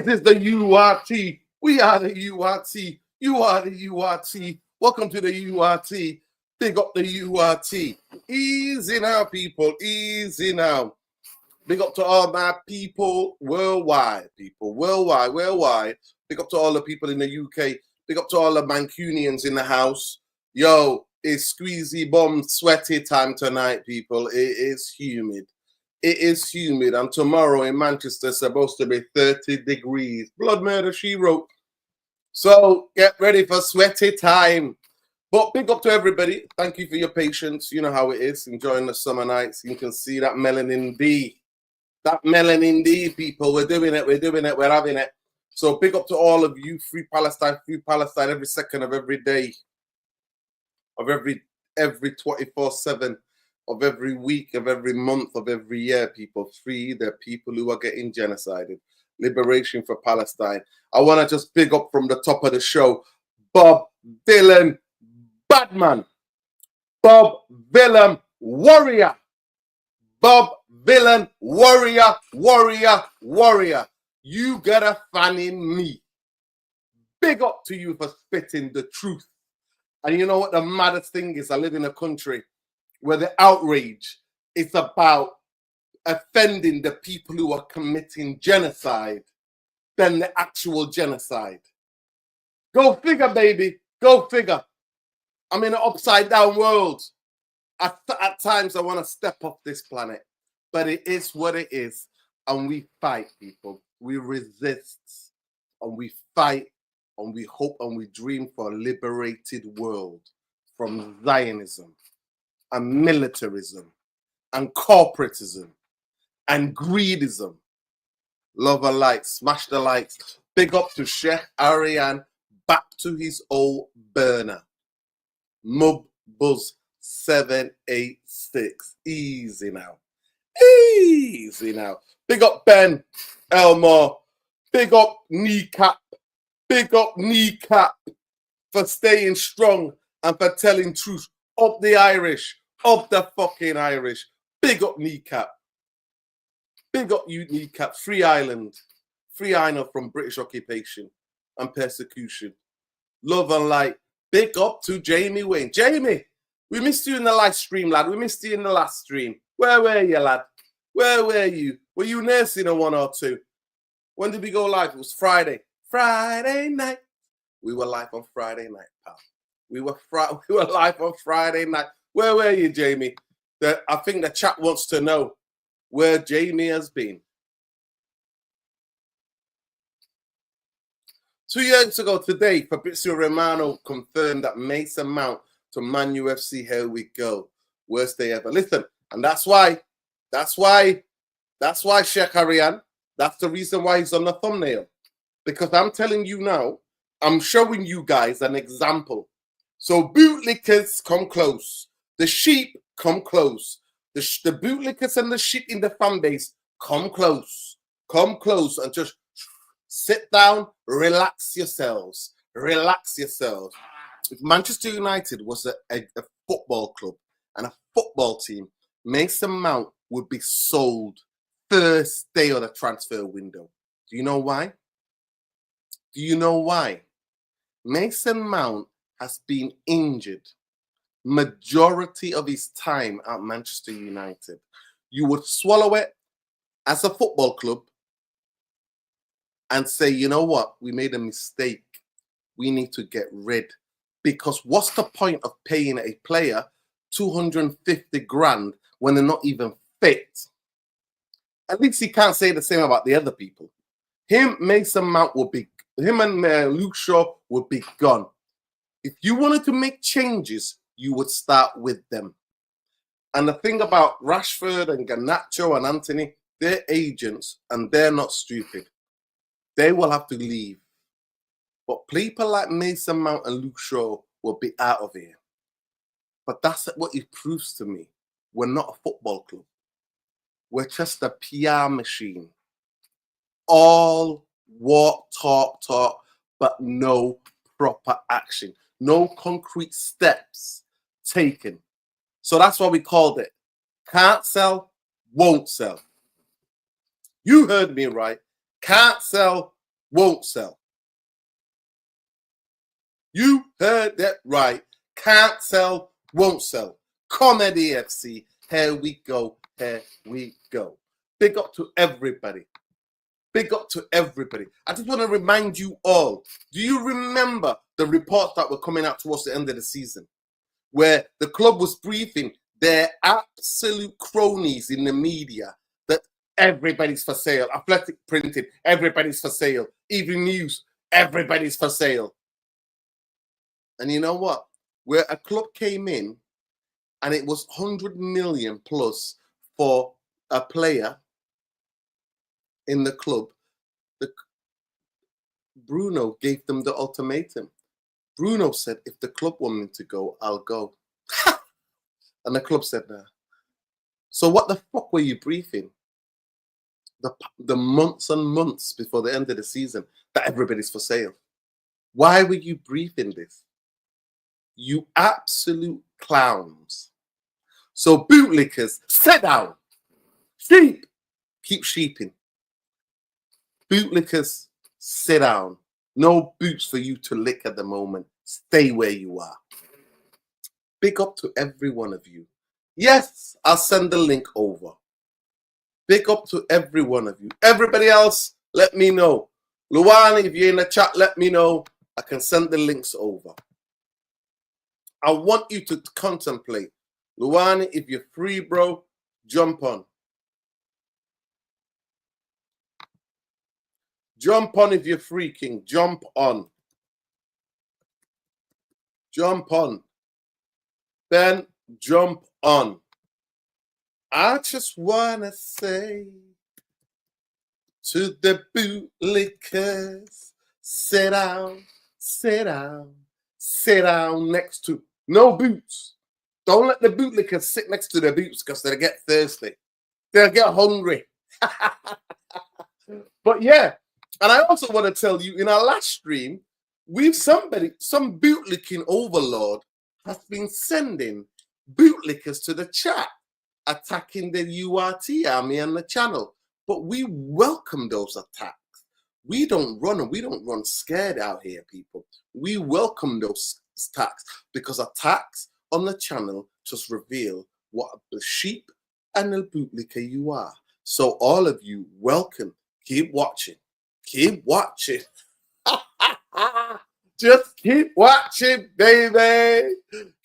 This is the URT. We are the URT. You are the URT. Welcome to the URT. Big up the URT. Easy now, people. Easy now. Big up to all my people worldwide. People worldwide. Big up to all the people in the UK. Big up to all the Mancunians in the house. Yo, it's squeezy bum sweaty time tonight, people. It is humid. It is humid, and tomorrow in Manchester it's supposed to be 30 degrees. Blood murder, she wrote. So get ready for sweaty time. But big up to everybody. Thank you for your patience. You know how it is. Enjoying the summer nights. You can see that melanin D. That melanin D, people. We're doing it. We're having it. So big up to all of you. Free Palestine every second of every day. Of every 24/7. Of every week, of every month, of every year, people. Free the people who are getting genocided. Liberation for Palestine. I want to just big up from the top of the show, Bob Dylan Badman. Bob Dylan Warrior. Bob Dylan Warrior. You got a fan in me. Big up to you for spitting the truth. And you know what the maddest thing is? I live in a country where the outrage is about offending the people who are committing genocide than the actual genocide. Go figure, baby. Go figure. I'm in an upside down world. At times I want to step off this planet, but it is what it is. And we fight, people. We resist and we fight and we hope and we dream for a liberated world from Zionism and militarism and corporatism and greedism. Love a like, smash the likes. Big up to Sheikh Arian, back to his old burner. Mubbuzz 786. Easy now. Easy now. Big up Ben Elmore. Big up Kneecap. Big up Kneecap for staying strong and for telling truth. Up the Irish. Up the fucking Irish. Big up Kneecap. Big up you, Kneecap. Free Ireland. Free Ireland from British occupation and persecution. Love and light. Big up to Jamie Wayne. Jamie, we missed you in the live stream, lad. We missed you in the last stream. Where were you, lad? Where were you? Were you nursing a 1 or 2? When did we go live? It was Friday. Friday night. We were live on Friday night, pal. We were live on Friday night. Where were you, Jamie? I think the chat wants to know where Jamie has been. 2 years ago today, Fabrizio Romano confirmed that Mason Mount to Man UFC. Here we go. Worst day ever. Listen, and that's why, Sheikh Arian, that's the reason why he's on the thumbnail. Because I'm telling you now, I'm showing you guys an example. So bootlickers come close. The sheep come close. The bootlickers and the sheep in the fan base come close. Come close and just sit down, relax yourselves. Relax yourselves. If Manchester United was a football club and a football team, Mason Mount would be sold first day of the transfer window. Do you know why? Do you know why? Mason Mount has been injured majority of his time at Manchester United. You would swallow it as a football club and say, you know what? We made a mistake. We need to get rid. Because what's the point of paying a player 250 grand when they're not even fit? At least he can't say the same about the other people. Mason Mount would be, him and Luke Shaw would be gone. If you wanted to make changes, you would start with them. And the thing about Rashford and Garnacho and Anthony, they're agents and they're not stupid. They will have to leave. But people like Mason Mount and Luke Shaw will be out of here. But that's what it proves to me. We're not a football club. We're just a PR machine. All walk, talk, but no proper action. No concrete steps taken. So that's why we called it Can't Sell, Won't Sell. You heard me right. Can't sell, won't sell. You heard that right. Can't sell, won't sell. Comedyfc. Here we go. Here we go. Big up to everybody. Big up to everybody. I just want to remind you all. Do you remember the reports that were coming out towards the end of the season, where the club was briefing their absolute cronies in the media that everybody's for sale? Athletic printed, everybody's for sale. Even News, everybody's for sale. And you know what? Where a club came in and it was 100 million plus for a player in the club, Bruno gave them the ultimatum. Bruno said, if the club want me to go, I'll go. And the club said, nah. So what the fuck were you briefing? The months and months before the end of the season that everybody's for sale. Why were you briefing this? You absolute clowns. So bootlickers, sit down. Sheep. Keep sheeping. Bootlickers, sit down. No boots for you to lick at the moment. Stay where you are. Big up to every one of you. Yes, I'll send the link over. Big up to every one of you. Everybody else, let me know. Luani, if you're in the chat, let me know. I can send the links over. I want you to contemplate. Luani, if you're free, bro, jump on. Jump on if you're free, King. Jump on. Jump on. Ben, jump on. I just want to say to the bootlickers, sit down, sit down, sit down next to no boots. Don't let the bootlickers sit next to their boots because they'll get thirsty. They'll get hungry. But yeah, and I also want to tell you, in our last stream, some bootlicking overlord has been sending bootlickers to the chat, attacking the URT army and the channel. But we welcome those attacks. We don't run and we don't run scared out here, people. We welcome those attacks because attacks on the channel just reveal what the sheep and the bootlicker you are. So all of you, welcome. Keep watching. Keep watching. Just keep watching, baby.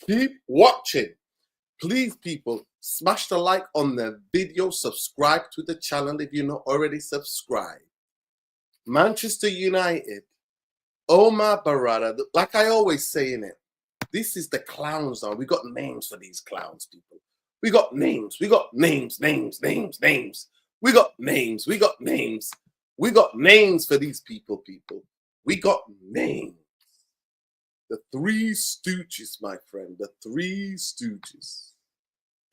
Keep watching. Please, people, smash the like on the video. Subscribe to the channel if you're not already subscribed. Manchester United. Oh, my barada. Like I always say in it, this is the clowns now. We got names for these clowns, people. We got names. We got names. We got names. We got names. We got names for these people. We got names. The Three Stooges, my friend. The Three Stooges.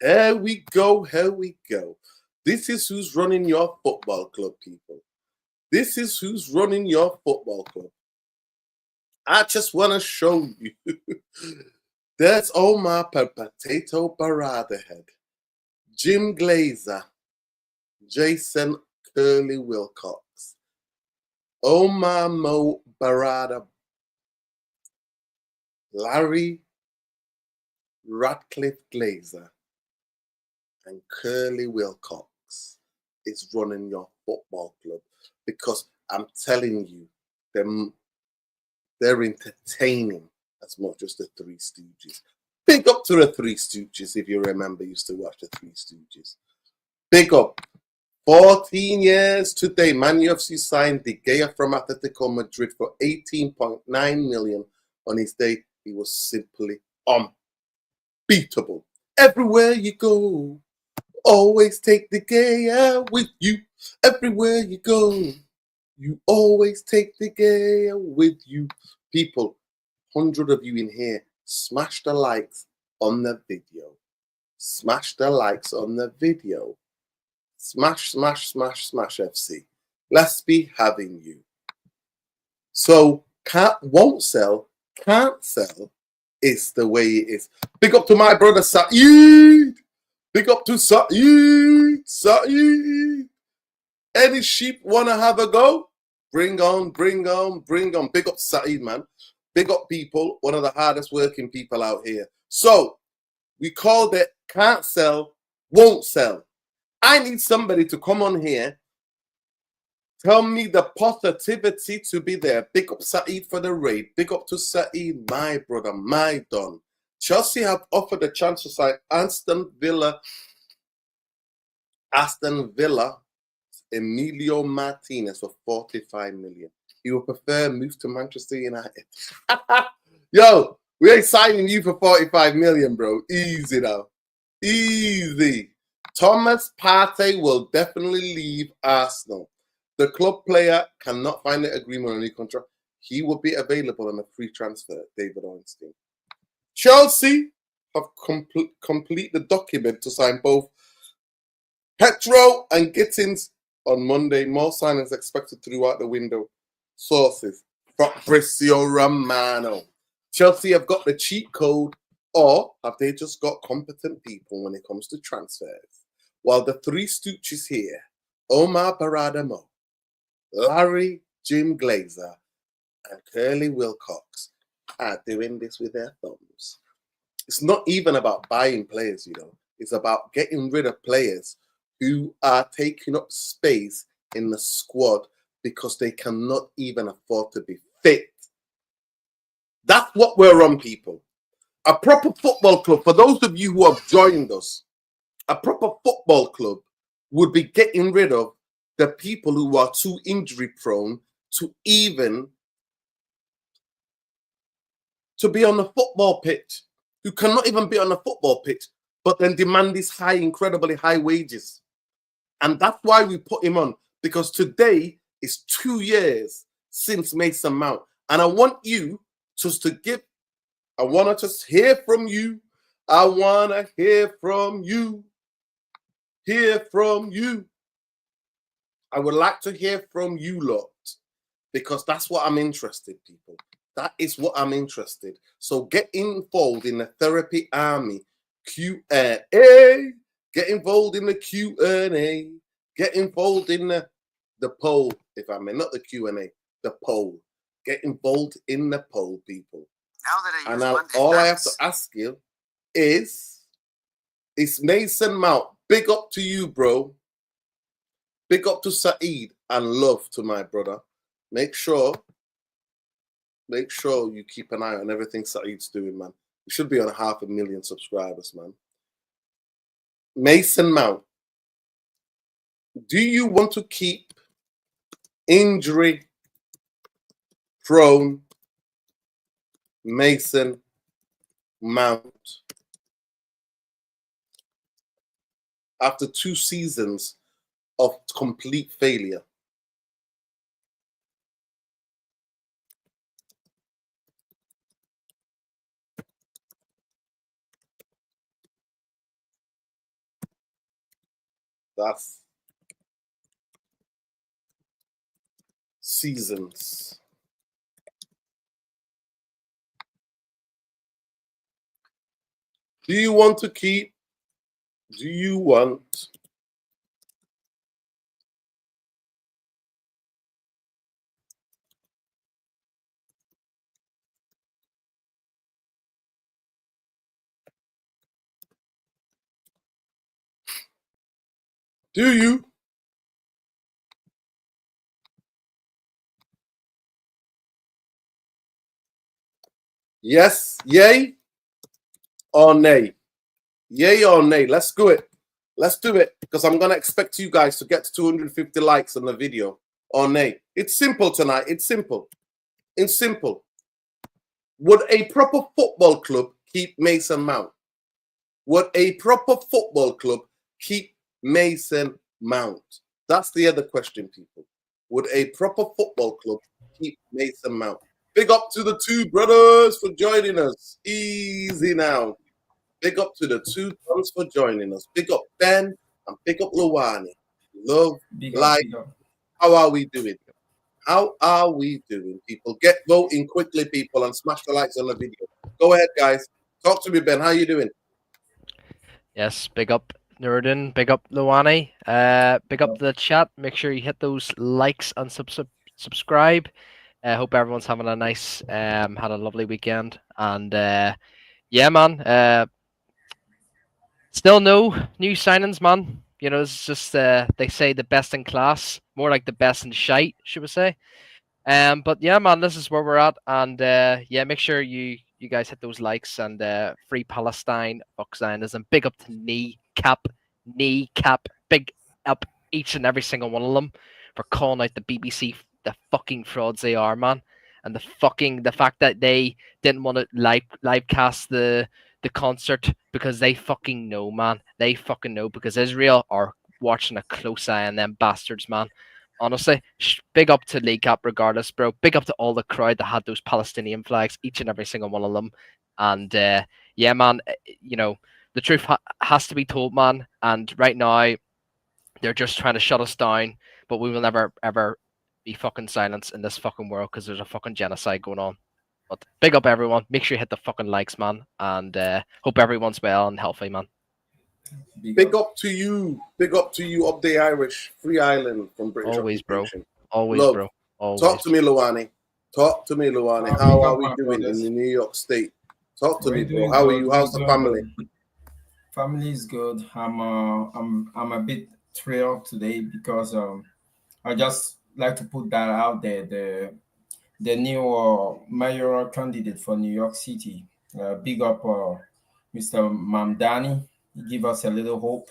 Here we go. Here we go. This is who's running your football club, people. This is who's running your football club. I just want to show you. There's Omar Potato Barada Head, Jim Glazer, Jason Curly Wilcox, Omar Mo Barada, Larry Ratcliffe Glazer, and Curly Wilcox is running your football club because I'm telling you, they're entertaining as much as the Three Stooges. Big up to the Three Stooges, if you remember, used to watch the Three Stooges. Big up. 14 years today, Man UFC signed De Gea from Atletico Madrid for 18.9 million. On his day, he was simply unbeatable. Everywhere you go, always take De Gea with you. Everywhere you go, you always take De Gea with you. People, 100 of you in here, smash the likes on the video. Smash the likes on the video. Smash, smash, smash, smash FC. Let's be having you. So, won't sell, can't sell is the way it is. Big up to my brother Saeed. Big up to Saeed. Saeed. Any sheep want to have a go? Bring on, bring on, bring on. Big up Saeed, man. Big up people. One of the hardest working people out here. So we called it Can't Sell, Won't Sell. I need somebody to come on here. Tell me the positivity to be there. Big up Saeed for the raid. Big up to Saeed, my brother, my don. Chelsea have offered a chance to sign Aston Villa, Emilio Martinez for 45 million. He would prefer move to Manchester United. Yo, we ain't signing you for 45 million, bro. Easy now. Easy. Thomas Partey will definitely leave Arsenal. The club player cannot find an agreement on a new contract. He will be available on a free transfer, David Ornstein. Chelsea have complete the document to sign both Petro and Gittins on Monday. More signings expected throughout the window. Sources: Fabrizio Romano. Chelsea have got the cheat code, or have they just got competent people when it comes to transfers? While the three stooges here, Omar Baradamo, Larry Jim Glazer, and Curly Wilcox, are doing this with their thumbs. It's not even about buying players, you know. It's about getting rid of players who are taking up space in the squad because they cannot even afford to be fit. That's what we're on, people. A proper football club, for those of you who have joined us, a proper football club would be getting rid of the people who are too injury prone to even to be on the football pitch, who cannot even be on the football pitch, but then demand these high, incredibly high wages. And that's why we put him on, because today is 2 years since Mason Mount. And I want you just to give, I want to just hear from you. I want to hear from you. Hear from you. I would like to hear from you lot, because that's what I'm interested, people. That is what I'm interested. So get involved in the therapy army. Q&A. Get involved in the Q&A. Get involved in the poll, if I may. Not the Q&A, the poll. Get involved in the poll, people. And now all I have to ask you is Mason Mount. Big up to you, bro. Big up to Saeed, and love to my brother. Make sure you keep an eye on everything Saeed's doing, man. You should be on 500,000 subscribers, man. Mason Mount, do you want to keep injury-prone Mason Mount after 2 seasons of complete failure? That's seasons. Do you want to keep? Do you want? Do you? Yes, yay or nay? Yay or nay? Let's do it. Let's do it, because I'm going to expect you guys to get to 250 likes on the video. Or nay. It's simple tonight. It's simple. It's simple. Would a proper football club keep Mason Mount? Would a proper football club keep Mason Mount? That's the other question, people. Would a proper football club keep Mason Mount? Big up to the 2 brothers for joining us. Easy now. Big up to the 2 brothers for joining us. Big up Ben and big up Luwani. Love, like, how are we doing? How are we doing, people? Get voting quickly, people, and smash the likes on the video. Go ahead, guys. Talk to me, Ben. How you doing? Yes, big up Nurdin, big up Luwani, big up the chat. Make sure you hit those likes and subscribe. Hope everyone's having a nice, had a lovely weekend. And yeah, man. Still no new signings, man. You know, it's just they say the best in class, more like the best in shite, should we say? But yeah, man, this is where we're at, and yeah, make sure you guys hit those likes and free Palestine, fuck Zionism, big up to kneecap, big up each and every single one of them for calling out the BBC, the fucking frauds they are, man, and the fact that they didn't want to live cast the concert because they fucking know, man, they fucking know because Israel are watching a close eye on them bastards, man. Honestly, big up to League Cup regardless, bro. Big up to all the crowd that had those Palestinian flags, each and every single one of them. And yeah, man, you know, the truth has to be told, man. And right now, they're just trying to shut us down, but we will never, ever be fucking silenced in this fucking world because there's a fucking genocide going on. But big up everyone. Make sure you hit the fucking likes, man. And hope everyone's well and healthy, man. Big up to you. Big up to you, up the Irish. Free Island from British Always, bro. occupation. Always, Love. bro. Always. Talk to me, Luani. Talk to me, Luani. How are we doing in the New York State? Talk to me, bro. How are you? How's the family? Family is good. I'm a bit thrilled today because I just like to put that out there. The new mayoral candidate for New York City. Big up Mr. Mamdani. He give us a little hope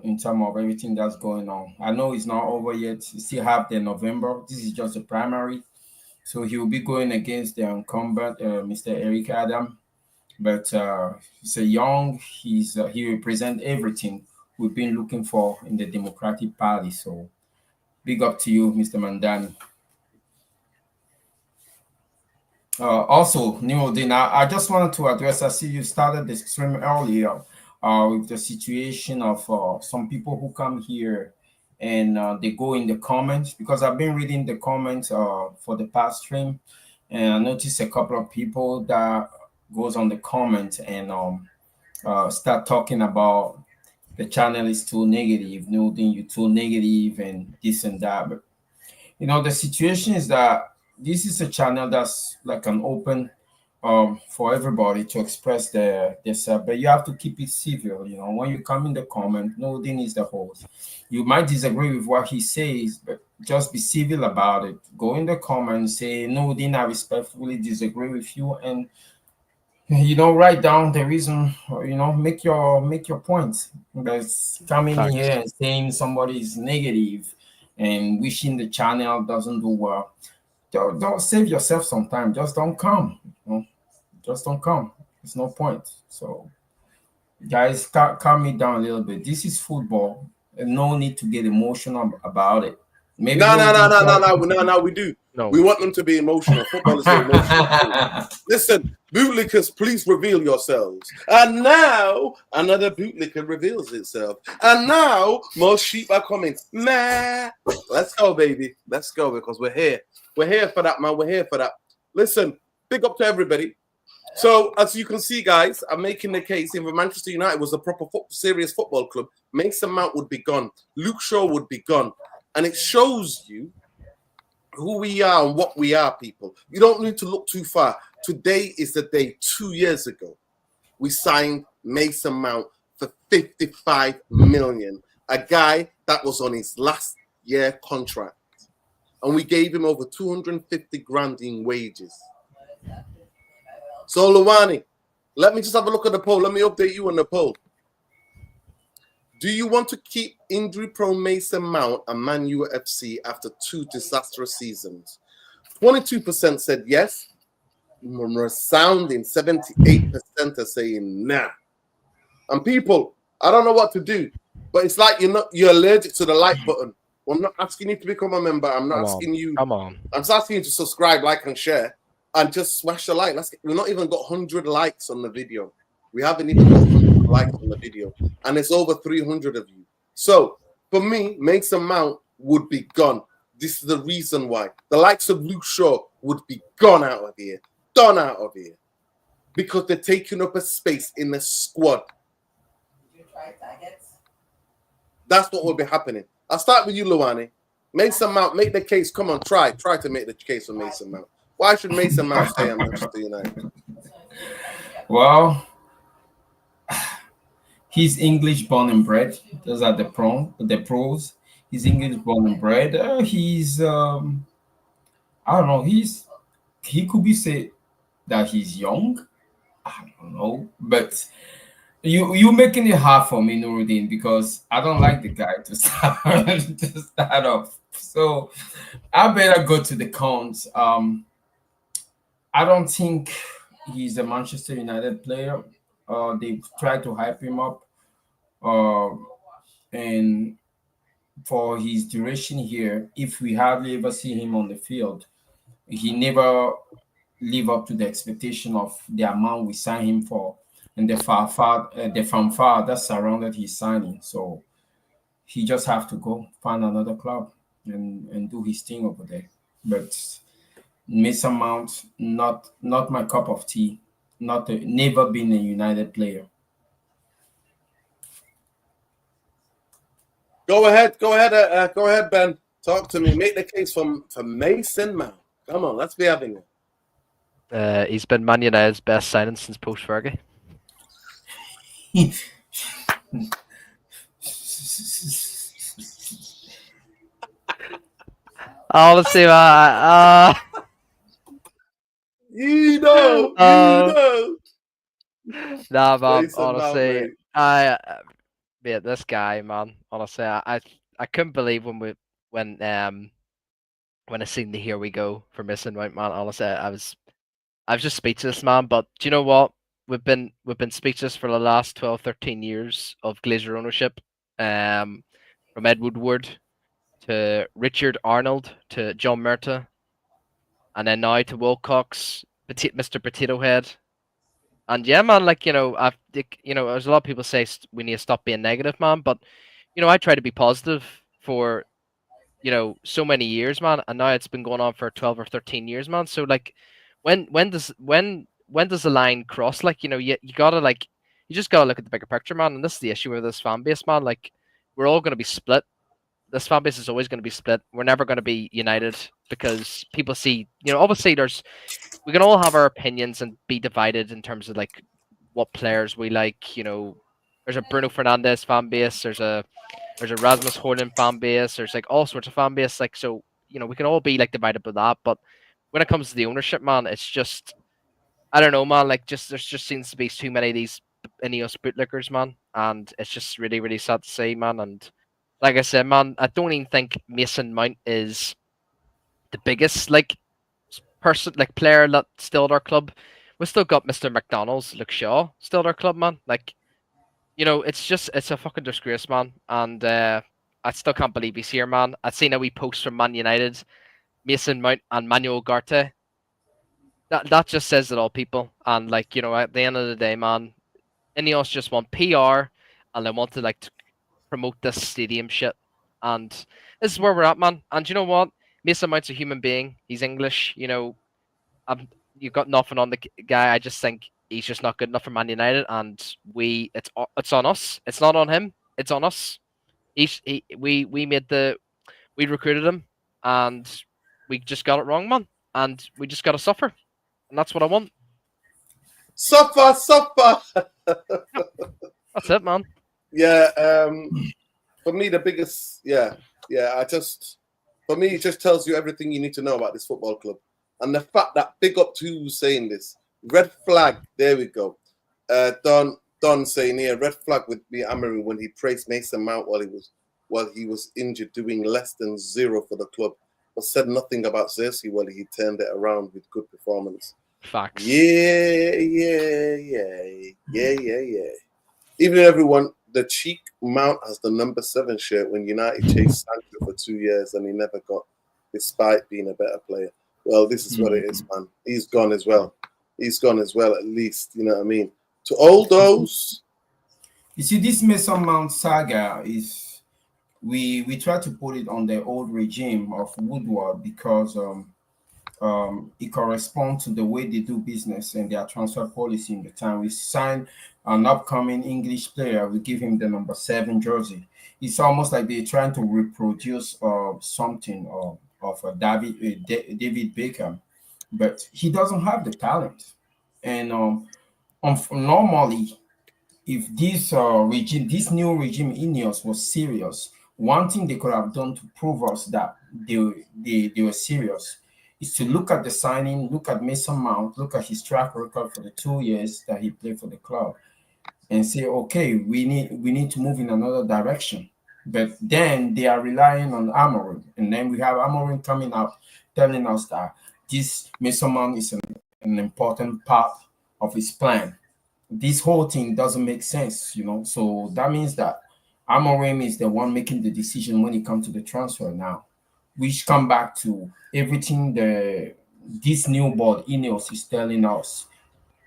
in terms of everything that's going on. I know it's not over yet. We still have the November. This is just a primary. So he will be going against the incumbent, Mr. Eric Adam. But he's a young, he represents everything we've been looking for in the Democratic Party. So big up to you, Mr. Mandani. Also, Nimodin, I just wanted to address, I see you started the stream earlier with the situation of some people who come here and they go in the comments, because I've been reading the comments for the past stream, and I noticed a couple of people that goes on the comments and start talking about the channel is too negative, Nimodin, you're too negative and this and that. But, you know, the situation is that this is a channel that's like an open for everybody to express themselves, but you have to keep it civil. You know, when you come in the comment, Nodin is the host. You might disagree with what he says, but just be civil about it. Go in the comment, say, Nodin, I respectfully disagree with you, and you know, write down the reason. You know, make your points. But coming in here and saying somebody is negative and wishing the channel doesn't do well. Don't save yourself some time. Just don't come. You know? Just don't come. There's no point. So, guys, calm me down a little bit. This is football, and no need to get emotional about it. Maybe no, we do. No. We want them to be emotional. Football is an emotional. Listen, bootlickers, please reveal yourselves. And now another bootlicker reveals itself. And now more sheep are coming. Nah. Let's go, baby. Let's go, because we're here. We're here for that, man. We're here for that. Listen, big up to everybody. So, as you can see, guys, I'm making the case if Manchester United was a proper serious football club, Mason Mount would be gone. Luke Shaw would be gone. And it shows you who we are and what we are, people. You don't need to look too far. Today is the day 2 years ago. We signed Mason Mount for 55 million. A guy that was on his last year contract. And we gave him over 250 grand in wages. So, Luani, let me just have a look at the poll. Let me update you on the poll. Do you want to keep injury-prone Mason Mount and Man U FC after 2 disastrous seasons? 22% said yes. Resounding 78% are saying nah. And people, I don't know what to do, but it's like you're allergic to the like button. Well, I'm not asking you to become a member. I'm not asking you. Come on. I'm just asking you to subscribe, like, and share, and just smash the like. We've not even got 100 likes on the video. We haven't even got 100 likes on the video, and it's over 300 of you. So for me, Mason Mount would be gone. This is the reason why. The likes of Luke Shaw would be gone out of here, done out of here, because they're taking up a space in the squad. That's what will be happening. I'll start with you, Luani. Mason Mount, make the case. Come on, try to make the case for Mason Mount. Why should Mason Mount stay at Manchester United? Well, he's English born and bred. Those are the pros. He's English born and bred. He's I don't know. He could be said that he's young. I don't know, but you making it hard for me, Nuruddin, because I don't like the guy to start to start off. So I better go to the cons. I don't think he's a Manchester United player. They tried to hype him up, uh, and for his duration here, if we hardly ever see him on the field, he never live up to the expectation of the amount we signed him for and the fanfare that surrounded his signing. So he just have to go find another club and do his thing over there. But Mason Mount, not my cup of tea. Never been a United player. Go ahead, Ben. Talk to me. Make the case for Mason Mount. Come on, let's be having it. He's been Man United's best signing since post Fergie. Honestly, man, You know. nah, man. Mason Mount, Honestly, mate. mate, this guy, man. Honestly, I couldn't believe when I seen the "Here We Go" for Missing Mount, man. Honestly, I was just speechless, man. But do you know what? We've been speechless for the last 12, 13 years of Glazer ownership. From Ed Woodward to Richard Arnold to John Murta, and then now to Wilcox, Mr. Potato Head. And yeah, man, like, there's a lot of people say we need to stop being negative, man. But, I try to be positive for, so many years, man. And now it's been going on for 12 or 13 years, man. So, like, when does the line cross? Like, you gotta, like, you just gotta look at the bigger picture, man. And this is the issue with this fan base, man. Like, we're all going to be split. This fan base is always going to be split. We're never going to be united because people see, obviously we can all have our opinions and be divided in terms of like what players we like. There's a Bruno Fernandes fan base. There's a Rasmus Højlund fan base. There's like all sorts of fan base. Like, so, we can all be like divided by that. But when it comes to the ownership, man, it's just, I don't know, man. Like, there's just seems to be too many of these Ineos bootlickers, man, and it's just really, really sad to see, man. And like I said, man, I don't even think Mason Mount is the biggest like person, like player that still at our club. We still got Mr. McDonald's, Luke Shaw, still at our club, man. Like, it's a fucking disgrace, man. And I still can't believe he's here, man. I've seen a wee post from Man United, Mason Mount and Manuel Ugarte. That just says it all, people. And like, at the end of the day, man, Ineos just want PR and they want to like promote this stadium shit. And this is where we're at, man. And you know what? Mason Mount's a human being. He's English. You've got nothing on the guy. I just think he's just not good enough for Man United, and it's on us. It's not on him. It's on us. We recruited him, and we just got it wrong, man. And we just got to suffer, and that's what I want. Suffer. That's it, man. Yeah. For me, the biggest. Yeah. For me, it just tells you everything you need to know about this football club. And the fact that, big up to who's saying this, red flag, there we go. Don saying here, red flag with me Amorim when he praised Mason Mount while he was injured, doing less than 0 for the club, but said nothing about Xerxes while he turned it around with good performance. Facts. Yeah. Even everyone, the cheek Mount has the number 7 shirt when United chased Sancho for 2 years and he never got, despite being a better player. Well, this is what it is, man. He's gone as well. At least, you know what I mean? To all those. You see, this Mason Mount saga is, we try to put it on the old regime of Woodward because it corresponds to the way they do business and their transfer policy in the time. We sign an upcoming English player, we give him the number 7 jersey. It's almost like they're trying to reproduce something of David Beckham, but he doesn't have the talent. And normally, if this new regime Ineos was serious, one thing they could have done to prove us that they were serious is to look at the signing, look at Mason Mount, look at his track record for the 2 years that he played for the club, and say, okay, we need to move in another direction. But then they are relying on Amorim, and then we have Amorim coming out telling us that this Mason Mount is an important part of his plan. This whole thing doesn't make sense, So that means that Amorim is the one making the decision when it comes to the transfer now, which come back to everything this new board Ineos is telling us.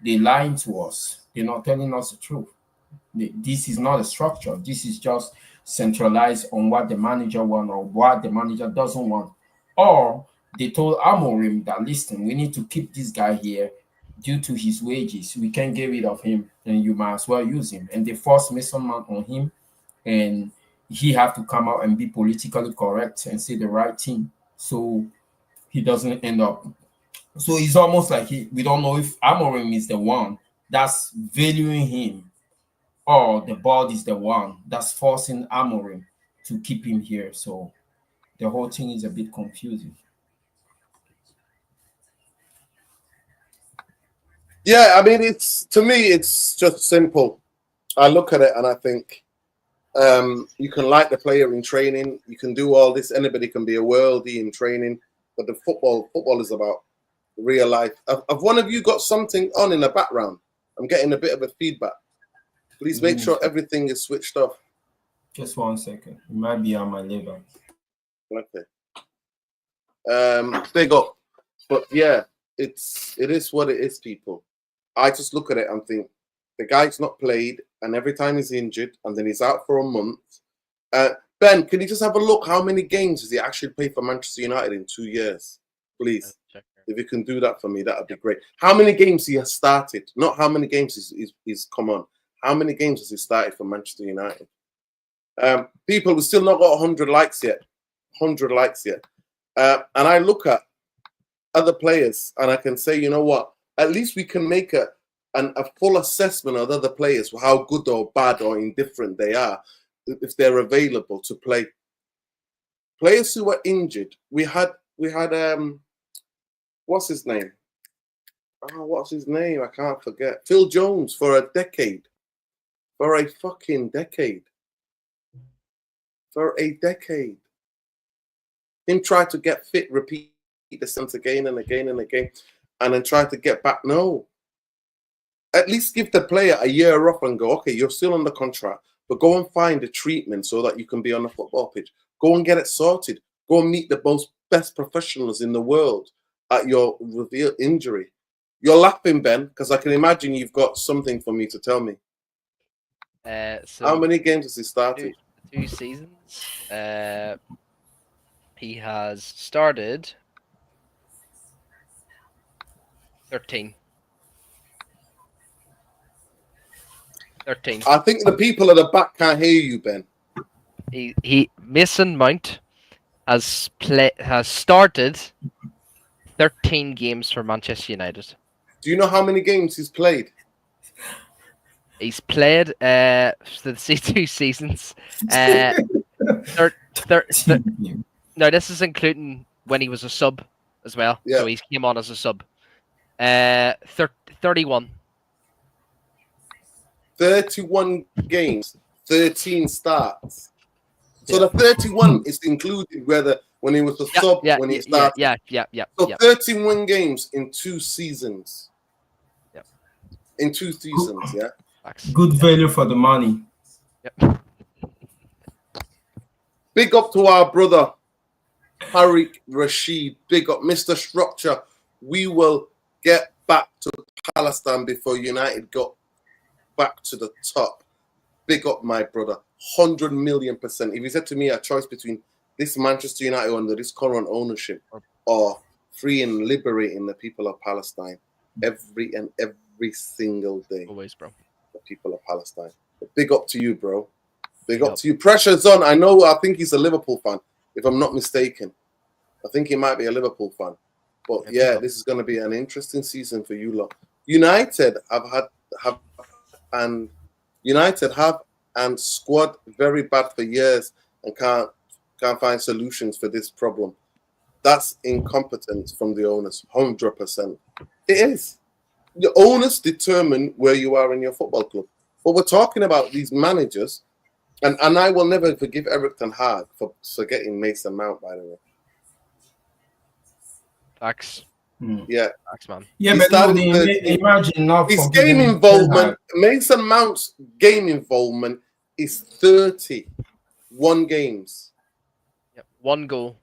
They're lying to us. They're not telling us the truth. This is not a structure. This is just centralized on what the manager wants or what the manager doesn't want. Or they told Amorim that, listen, we need to keep this guy here due to his wages. We can't get rid of him, and you might as well use him. And they forced Mason Mount on him, and he have to come out and be politically correct and say the right thing, so he doesn't end up. So it's almost like we don't know if Amorim is the one that's valuing him, or the board is the one that's forcing Amorim to keep him here. So the whole thing is a bit confusing. Yeah, I mean, to me, it's just simple. I look at it and I think you can like the player in training, you can do all this. Anybody can be a worldie in training, but the football is about real life. Have one of you got something on in the background? I'm getting a bit of a feedback. Please make sure everything is switched off. Just 1 second. It might be on my liver. Okay. Big up. But yeah, it is what it is, people. I just look at it and think the guy's not played, and every time he's injured, and then he's out for a month. Ben, can you just have a look? How many games has he actually played for Manchester United in 2 years? Please. If you can do that for me, that would be great. How many games he has started? Not how many games he's come on. How many games has he started for Manchester United? People, we still not got 100 likes yet. 100 likes yet. And I look at other players and I can say, you know what? At least we can make a full assessment of other players, how good or bad or indifferent they are, if they're available to play. Players who were injured. We had what's his name? Oh, what's his name? I can't forget. Phil Jones for a decade. For a fucking decade. For a decade. Him try to get fit, repeat the sentence again and again and again, and then try to get back. No. At least give the player a year off and go, okay, you're still on the contract, but go and find a treatment so that you can be on the football pitch. Go and get it sorted. Go and meet the best professionals in the world at your revealed injury. You're laughing, Ben, because I can imagine you've got something for me to tell me. So how many games has he started? 2 seasons. He has started 13. 13. I think the people at the back can't hear you, Ben. Mason Mount has started 13 games for Manchester United. Do you know how many games he's played? He's played the 2 seasons. No, this is including when he was a sub as well. Yeah. So he came on as a sub. 31. 31 games, 13 starts. So the 31 is included when he was a sub, when he started. Yeah. So 31 games in 2 seasons. Yep. In 2 seasons, yeah. Good value for the money. Yep. Big up to our brother, Tariq Rashid. Big up, Mr. Structure. We will get back to Palestine before United got back to the top. Big up, my brother. 100 million%. If you said to me a choice between this Manchester United under this current ownership or freeing and liberating the people of Palestine every single day. Always, bro. The people of Palestine. But big up to you, bro. Big up Yep. to you. Pressure's on. I think he's a Liverpool fan, if I'm not mistaken. I think he might be a Liverpool fan. But yeah, this is going to be an interesting season for you lot. United have and squad very bad for years and can't find solutions for this problem. That's incompetence from the owners, 100%. It is. The owners determine where you are in your football club. But we're talking about these managers, and I will never forgive Eric Ten Hag for getting Mason Mount, by the way. Facts. Yeah. Facts, man. Yeah, but imagine not his forgiving game involvement, Mason Mount's game involvement is 31 games. Yep. 1 goal.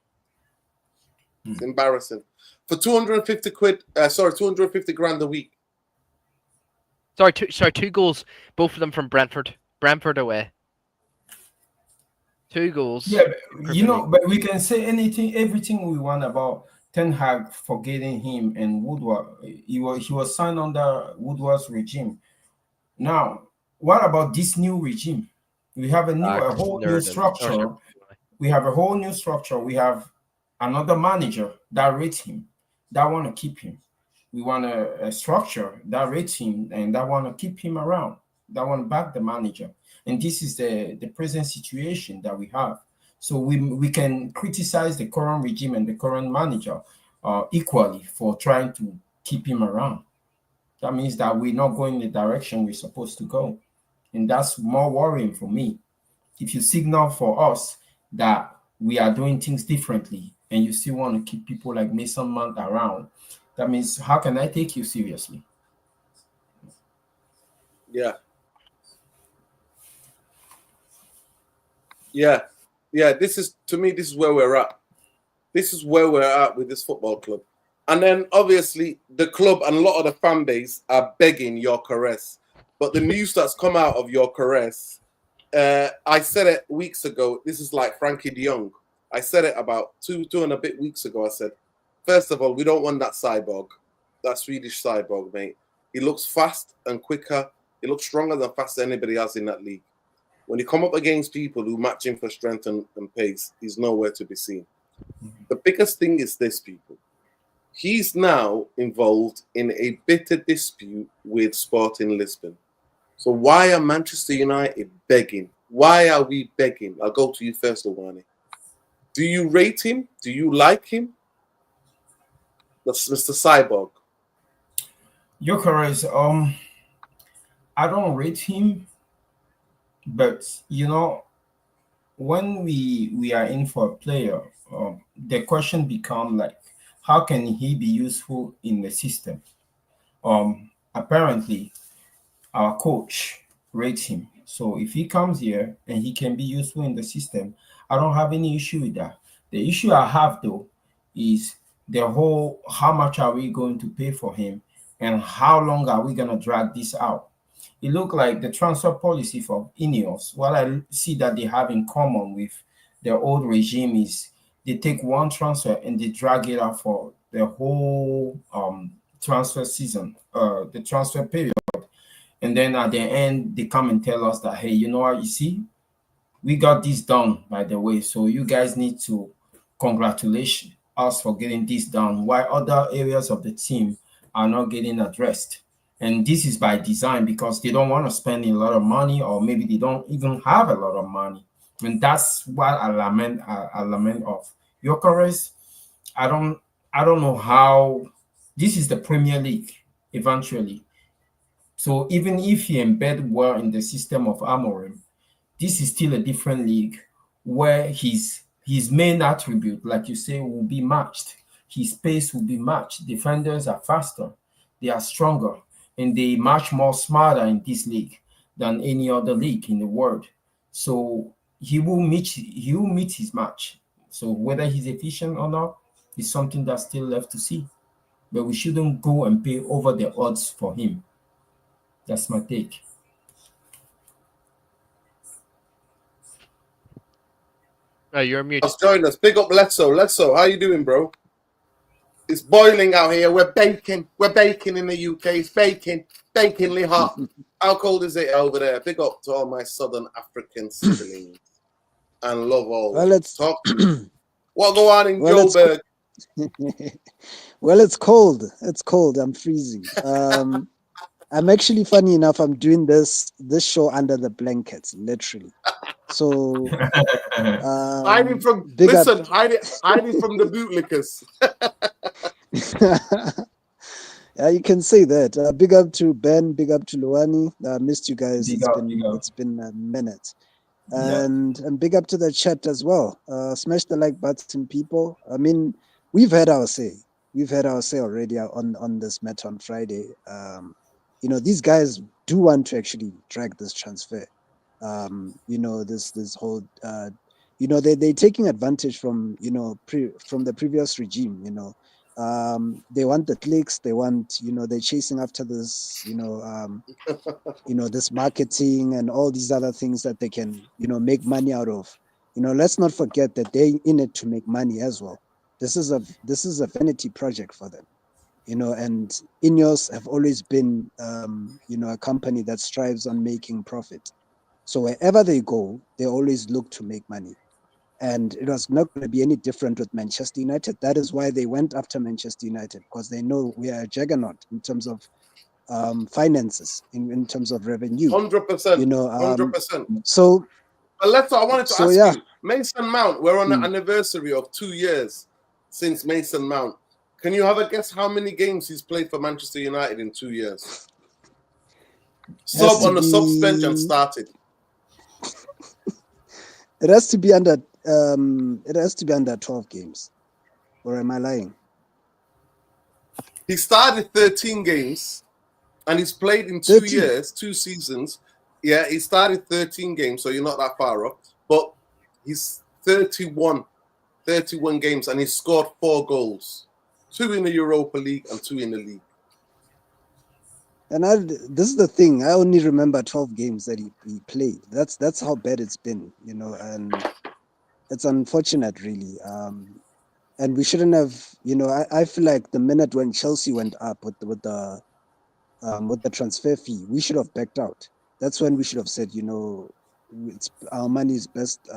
It's embarrassing. For 250 grand a week. Sorry, 2 goals, both of them from Brentford. Brentford away. 2 goals. Yeah, but we can say everything we want about Ten Hag forgetting him and Woodward. He was signed under Woodward's regime. Now, what about this new regime? We have a whole new structure. We have a whole new structure. We have another manager that rates him, that want to keep him. We want a structure that rates him and that want to keep him around, that want to back the manager. And this is the present situation that we have. So we can criticize the current regime and the current manager equally for trying to keep him around. That means that we're not going the direction we're supposed to go. And that's more worrying for me. If you signal for us that we are doing things differently and you still want to keep people like Mason Mount around, that means how can I take you seriously? Yeah. Yeah. Yeah, this is where we're at. This is where we're at with this football club. And then, obviously, the club and a lot of the fan base are begging Gyökeres. But the news that's come out of Gyökeres, I said it weeks ago. This is like Frankie de Jong. I said it about two and a bit weeks ago. I said, first of all, we don't want that cyborg, that Swedish cyborg, mate. He looks fast and quicker. He looks stronger than fast as anybody else in that league. When you come up against people who match him for strength and pace, he's nowhere to be seen. The biggest thing is this, people. He's now involved in a bitter dispute with Sporting Lisbon. So why are Manchester United begging? Why are we begging? I'll go to you first, Owani. Do you rate him? Do you like him? That's Mr. Cyborg. Gyökeres, I don't rate him, but when we are in for a player, the question becomes like, how can he be useful in the system? Apparently, our coach rates him. So if he comes here and he can be useful in the system, I don't have any issue with that. The issue I have, though, is the whole how much are we going to pay for him and how long are we going to drag this out? It looked like the transfer policy for Ineos, what I see that they have in common with the old regime is they take one transfer and they drag it out for the whole transfer season, the transfer period. And then at the end, they come and tell us that, hey, you know what, you see, we got this done, by the way. So you guys need to congratulate us for getting this done, while other areas of the team are not getting addressed. And this is by design because they don't want to spend a lot of money, or maybe they don't even have a lot of money. And that's what I lament of. Gyökeres, I don't know how. This is the Premier League eventually. So even if he embed well in the system of Amorim, this is still a different league where his main attribute, like you say, will be matched. His pace will be matched. Defenders are faster, they are stronger, and they much more smarter in this league than any other league in the world. So he will meet his match. So whether he's efficient or not is something that's still left to see. But we shouldn't go and pay over the odds for him. That's my take. Oh, you're muted. Let's join us. Big up Letso. Letso, how you doing, bro? It's boiling out here. We're baking. We're baking in the UK. It's baking. Bakingly hot. How cold is it over there? Big up to all my Southern African siblings. And love all. Well, it's Talk to me. What go on in well, Joburg? well, it's cold. It's cold. I'm freezing. I'm actually, funny enough, I'm doing this show under the blankets, literally. So Hiding from big up. listen, hiding from the bootlickers. Yeah, you can say that. Big up to Ben. Big up to Luani. Missed you guys. Big It's up, been big up. it's been a minute. Yeah. And big up to the chat as well. Smash the like button, people. I mean, we've had our say. We've had our say already on this matter on Friday. You know, these guys do want to actually drag this transfer. You know, this whole you know, they're taking advantage from, you know, from the previous regime, you know. They want the clicks, they want, you know, they're chasing after this, you know, this marketing and all these other things that they can, you know, make money out of. You know, let's not forget that they're in it to make money as well. This is a vanity project for them, you know, and Ineos have always been, you know, a company that strives on making profit. So wherever they go, they always look to make money. And it was not going to be any different with Manchester United. That is why they went after Manchester United, because they know we are a juggernaut in terms of finances, in terms of revenue. 100%. You know, 100%. so But I wanted to so ask yeah. you, Mason Mount, we're on the anniversary of 2 years since Mason Mount. Can you have a guess how many games he's played for Manchester United in 2 years? Sub on the suspension started. It has to be under 12 games. Or am I lying? He started 13 games and he's played in 2 13. years, 2 seasons. Yeah, he started 13 games, so you're not that far off. But he's 31 games and he scored 4 goals. 2 in the Europa League and 2 in the league. And this is the thing. I only remember 12 games that he played. That's how bad it's been, you know, and it's unfortunate, really. And we shouldn't have, you know, I feel like the minute when Chelsea went up with the transfer fee, we should have backed out. That's when we should have said, you know, our money is best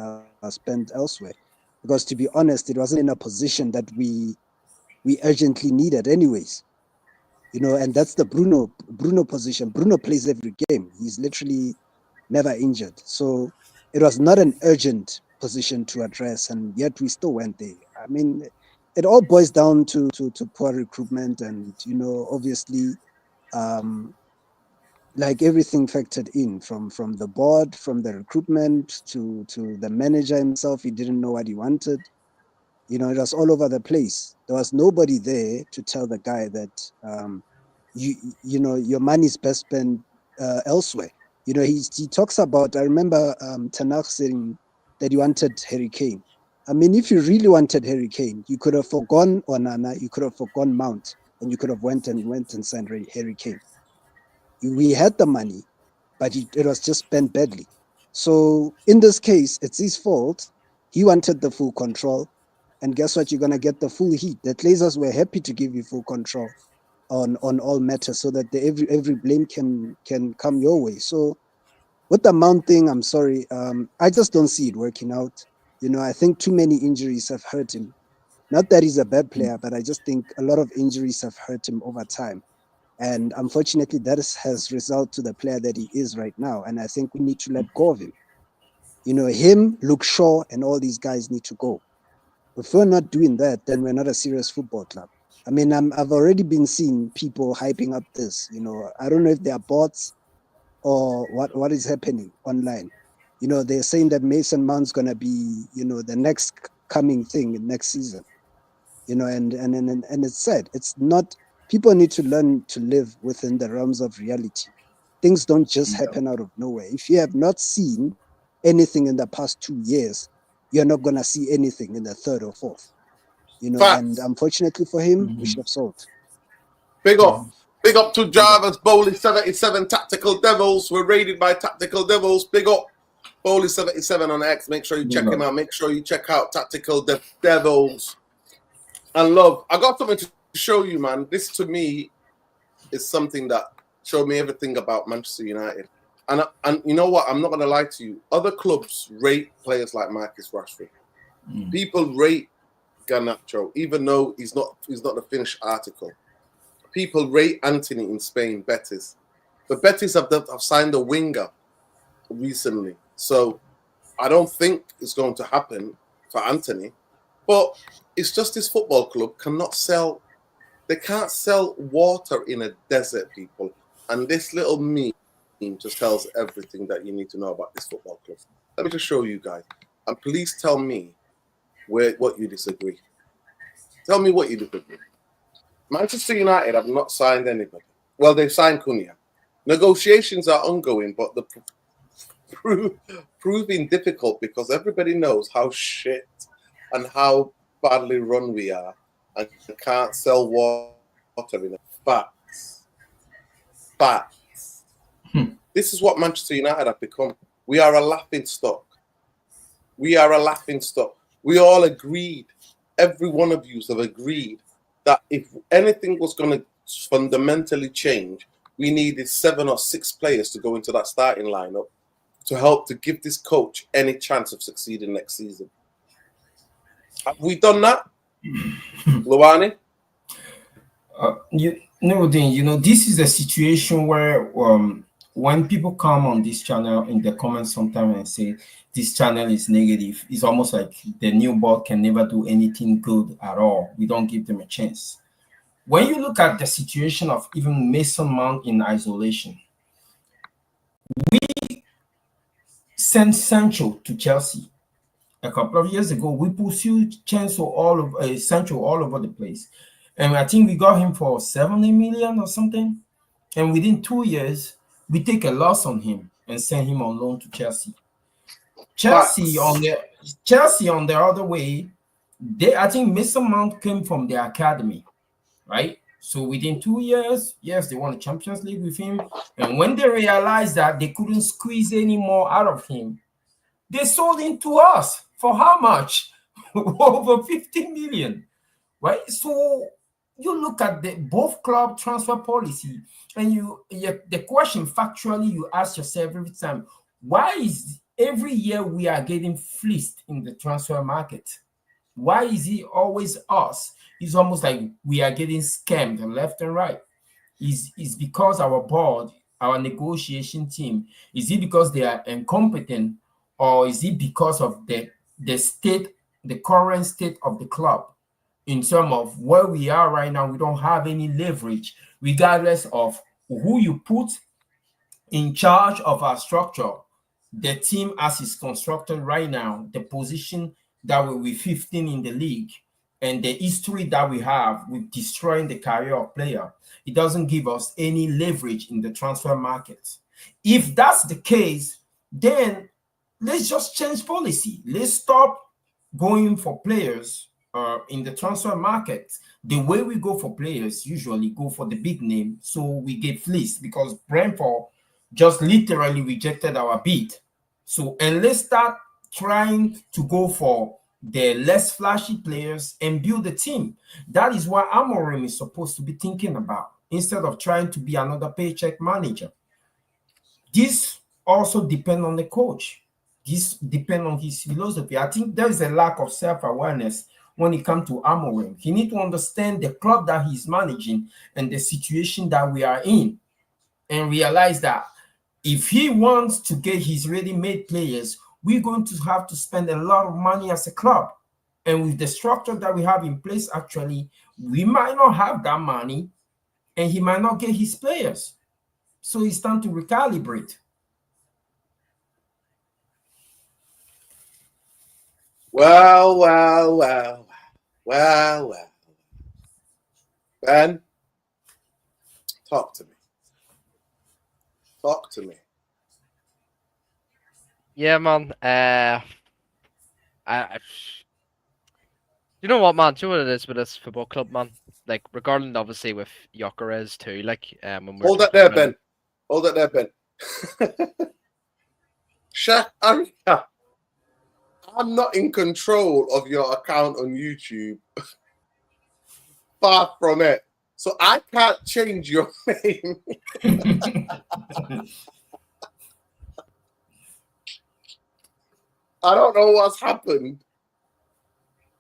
spent elsewhere. Because to be honest, it wasn't in a position that we urgently needed anyways. You know, and that's the Bruno position. Bruno plays every game. He's literally never injured. So it was not an urgent position to address, and yet we still went there. I mean, it all boils down to poor recruitment, and, you know, obviously, like everything factored in from the board, from the recruitment to the manager himself. He didn't know what he wanted. You know, it was all over the place. There was nobody there to tell the guy that, you know, your money is best spent elsewhere. You know, he talks about, I remember Tanakh saying that he wanted Harry Kane. I mean, if you really wanted Harry Kane, you could have forgone Onana, you could have forgone Mount, and you could have went and signed Harry Kane. We had the money, but it was just spent badly. So in this case, it's his fault. He wanted the full control. And guess what? You're going to get the full heat. The Glazers were happy to give you full control on all matters so that every blame can come your way. So with the Mount thing, I'm sorry. I just don't see it working out. You know, I think too many injuries have hurt him. Not that he's a bad player, but I just think a lot of injuries have hurt him over time. And unfortunately, that has resulted to the player that he is right now. And I think we need to let go of him. You know, him, Luke Shaw, and all these guys need to go. If we're not doing that, then we're not a serious football club. I mean, I've already been seeing people hyping up this. You know, I don't know if they are bots or what is happening online. You know, they're saying that Mason Mount's going to be, you know, the next coming thing next season. You know, and it's sad. It's not. People need to learn to live within the realms of reality. Things don't just happen out of nowhere. If you have not seen anything in the past 2 years, you're not going to see anything in the third or fourth. You know, Facts. and unfortunately for him, we should have sold. Big up to Jarvis Bowley 77 Tactical Devils. We're raided by Tactical Devils. Big up Bowley 77 on X. Make sure you check him out. Make sure you check out Tactical Devils. And love, I got something to show you, man, this to me is something that showed me everything about Manchester United. And you know what? I'm not going to lie to you. Other clubs rate players like Marcus Rashford. People rate Garnacho, even though he's not the finished article. People rate Anthony in Spain, Betis. But Betis have signed a winger recently. So I don't think it's going to happen for Anthony. But it's just this football club cannot sell. They can't sell water in a desert, people. And this little meme just tells everything that you need to know about this football club. Let me just show you guys. And please tell me what you disagree. Tell me what you disagree. Manchester United have not signed anybody. Well, they've signed Cunha. Negotiations are ongoing, but they're proving difficult because everybody knows how shit and how badly run we are and can't sell water in a facts. This is what Manchester United have become. We are a laughing stock. We are a laughing stock. We all agreed, every one of you have agreed, that if anything was going to fundamentally change, we needed 7 or 6 players to go into that starting lineup to help to give this coach any chance of succeeding next season. Have we done that, Luani? This is a situation where when people come on this channel in the comments sometimes and say this channel is negative, it's almost like the new board can never do anything good at all. We don't give them a chance. When you look at the situation of even Mason Mount in isolation, we sent Sancho to Chelsea. A couple of years ago, we pursued Sancho all over the place. And I think we got him for 70 million or something. And within 2 years, we take a loss on him and send him on loan to Chelsea. Chelsea on the other way, I think Mason Mount came from the academy, right? So within 2 years, yes, they won the Champions League with him. And when they realized that they couldn't squeeze any more out of him, they sold him to us for how much? Over 50 million, right? So you look at both club transfer policy, and the question factually you ask yourself every time: why is every year we are getting fleeced in the transfer market? Why is it always us? It's almost like we are getting scammed left and right. Is because our board, our negotiation team, is it because they are incompetent, or is it because of the current state of the club? In terms of where we are right now, we don't have any leverage, regardless of who you put in charge of our structure. The team as it's constructed right now, the position that we're 15 in the league, and the history that we have with destroying the career of player, it doesn't give us any leverage in the transfer market. If that's the case, then let's just change policy. Let's stop going for players in the transfer market. The way we go for players usually go for the big name, so we get fleeced because Brentford just literally rejected our bid. So, and let's start trying to go for the less flashy players and build a team. That is what Amorim is supposed to be thinking about, instead of trying to be another paycheck manager. This also depends on the coach. This depends on his philosophy. I think there is a lack of self-awareness when it comes to Amorim. He needs to understand the club that he's managing and the situation that we are in, and realize that if he wants to get his ready-made players, we're going to have to spend a lot of money as a club. And with the structure that we have in place, actually, we might not have that money, and he might not get his players. So it's time to recalibrate. Well. Ben, talk to me. Talk to me. Yeah, man. You know what, man? Do you know what it is with this football club, man? Like, regarding obviously with Gyökeres too. Like, when we're Hold that there, Ben. Hold that there, Ben. Shaqaria, I'm not in control of your account on YouTube. Far from it. So I can't change your name. I don't know what's happened,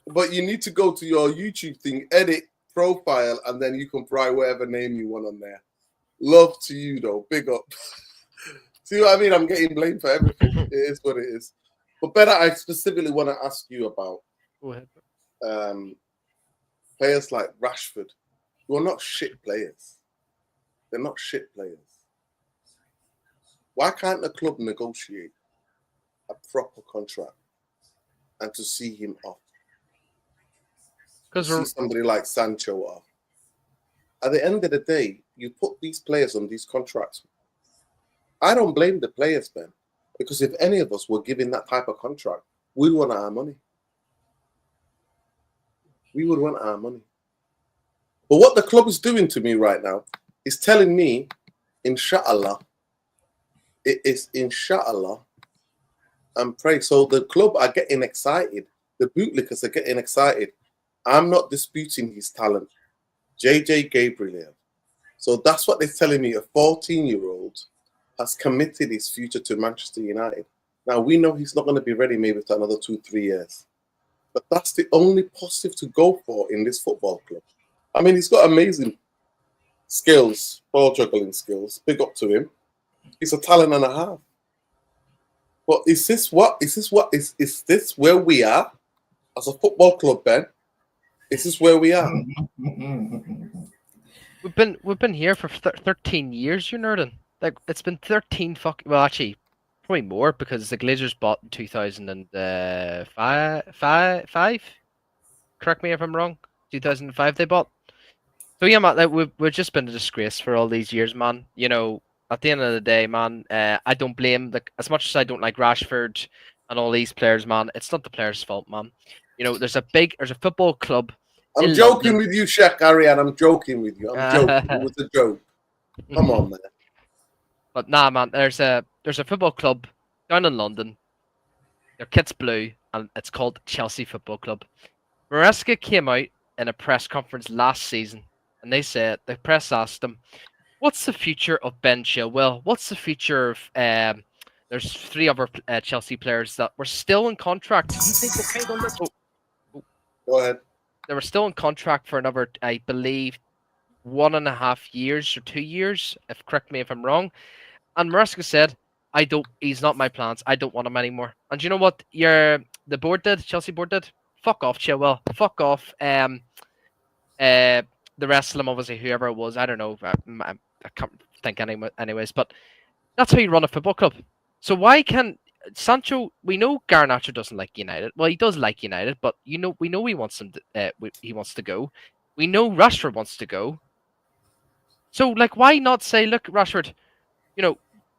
but you need to go to your YouTube thing, edit profile, and then you can write whatever name you want on there. Love to you, though. Big up. See what I mean? I'm getting blamed for everything. It is what it is. But better, I specifically want to ask you about Go ahead. Players like Rashford, who are not shit players. They're not shit players. Why can't the club negotiate a proper contract and to see him off? Because See somebody like Sancho off. At the end of the day, you put these players on these contracts. I don't blame the players, Ben, because if any of us were given that type of contract, we'd want our money. We would want our money. But what the club is doing to me right now is telling me, inshallah, it is inshallah, and pray. So the club are getting excited. The bootlickers are getting excited. I'm not disputing his talent. JJ Gabriel. So that's what they're telling me. A 14-year-old has committed his future to Manchester United. Now, we know he's not going to be ready maybe for another 2-3 years. But that's the only positive to go for in this football club. I mean, he's got amazing skills, ball juggling skills. Big up to him. He's a talent and a half. But is this where we are as a football club, Ben? Is this where we are? We've been here for 13 years, you nerdin. Like, it's been 13 well, actually, probably more, because the Glazers bought in 2005. Correct me if I'm wrong. 2005 they bought. So yeah, man, like, we've just been a disgrace for all these years, man. You know, at the end of the day, man, I don't blame, like, as much as I don't like Rashford and all these players, man. It's not the players' fault, man. You know, there's a football club. I'm joking with you, Sheikh Arian. I'm joking with you. I'm joking. It was a joke. Come on, man. But nah, man, there's a football club down in London. Their kit's blue, and it's called Chelsea Football Club. Maresca came out in a press conference last season, and they said, the press asked him, what's the future of Ben Chilwell? What's the future of there's 3 other Chelsea players that were still in contract. Go ahead. They were still in contract for another, I believe, 1.5 years or 2 years. If correct me if I'm wrong. And Maresca said, he's not my plans. I don't want him anymore. And you know what? The Chelsea board did? Fuck off, Chilwell. Fuck off. The rest of them, obviously, whoever it was, I don't know. I can't think anyways. But that's how you run a football club. So why can Sancho? We know Garnacho doesn't like United. Well, he does like United, but we know he wants him. He wants to go. We know Rashford wants to go. So, like, why not say, look, Rashford,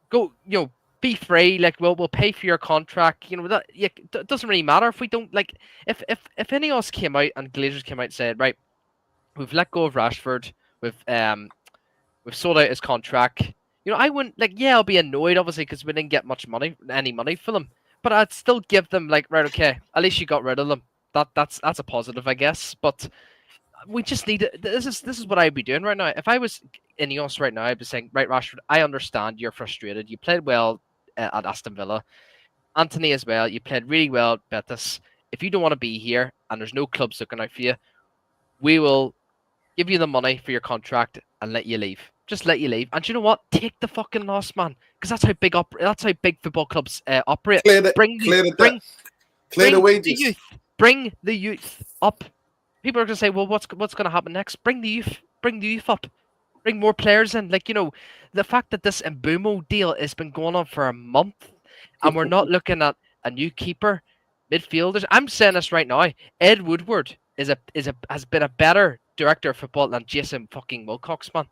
go, be free. Like, we'll pay for your contract. That it doesn't really matter if we don't, like, if Ineos came out and Glazers came out and said, right, we've let go of Rashford, we've sold out his contract. I wouldn't, like, yeah, I'll be annoyed obviously because we didn't get any money for them, but I'd still give them, like, right, okay, at least you got rid of them. That's a positive, I guess, but. We just need it. This is what I'd be doing right now. If I was Ineos right now, I'd be saying, right, Rashford, I understand you're frustrated. You played well at Aston Villa. Anthony as well. You played really well at Betis. If you don't want to be here and there's no clubs looking out for you, we will give you the money for your contract and let you leave. Just let you leave. And you know what? Take the fucking loss, man. Because that's how big football clubs operate. Clear the wages. The youth. Bring the youth up. People are going to say, well, what's going to happen next? Bring the youth up. Bring more players in. Like, the fact that this Mbumo deal has been going on for a month and we're not looking at a new keeper, midfielders. I'm saying this right now. Ed Woodward has been a better director of football than Jason fucking Wilcox, man.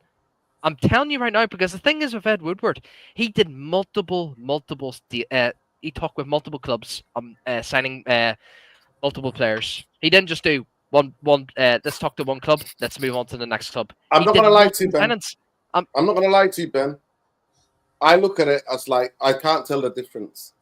I'm telling you right now, because the thing is with Ed Woodward, he did multiple he talked with multiple clubs signing multiple players. He didn't just do one let's talk to one club, let's move on to the next club. I'm not gonna lie to you, Ben. I'm not gonna lie to you, Ben. I look at it as like I can't tell the difference.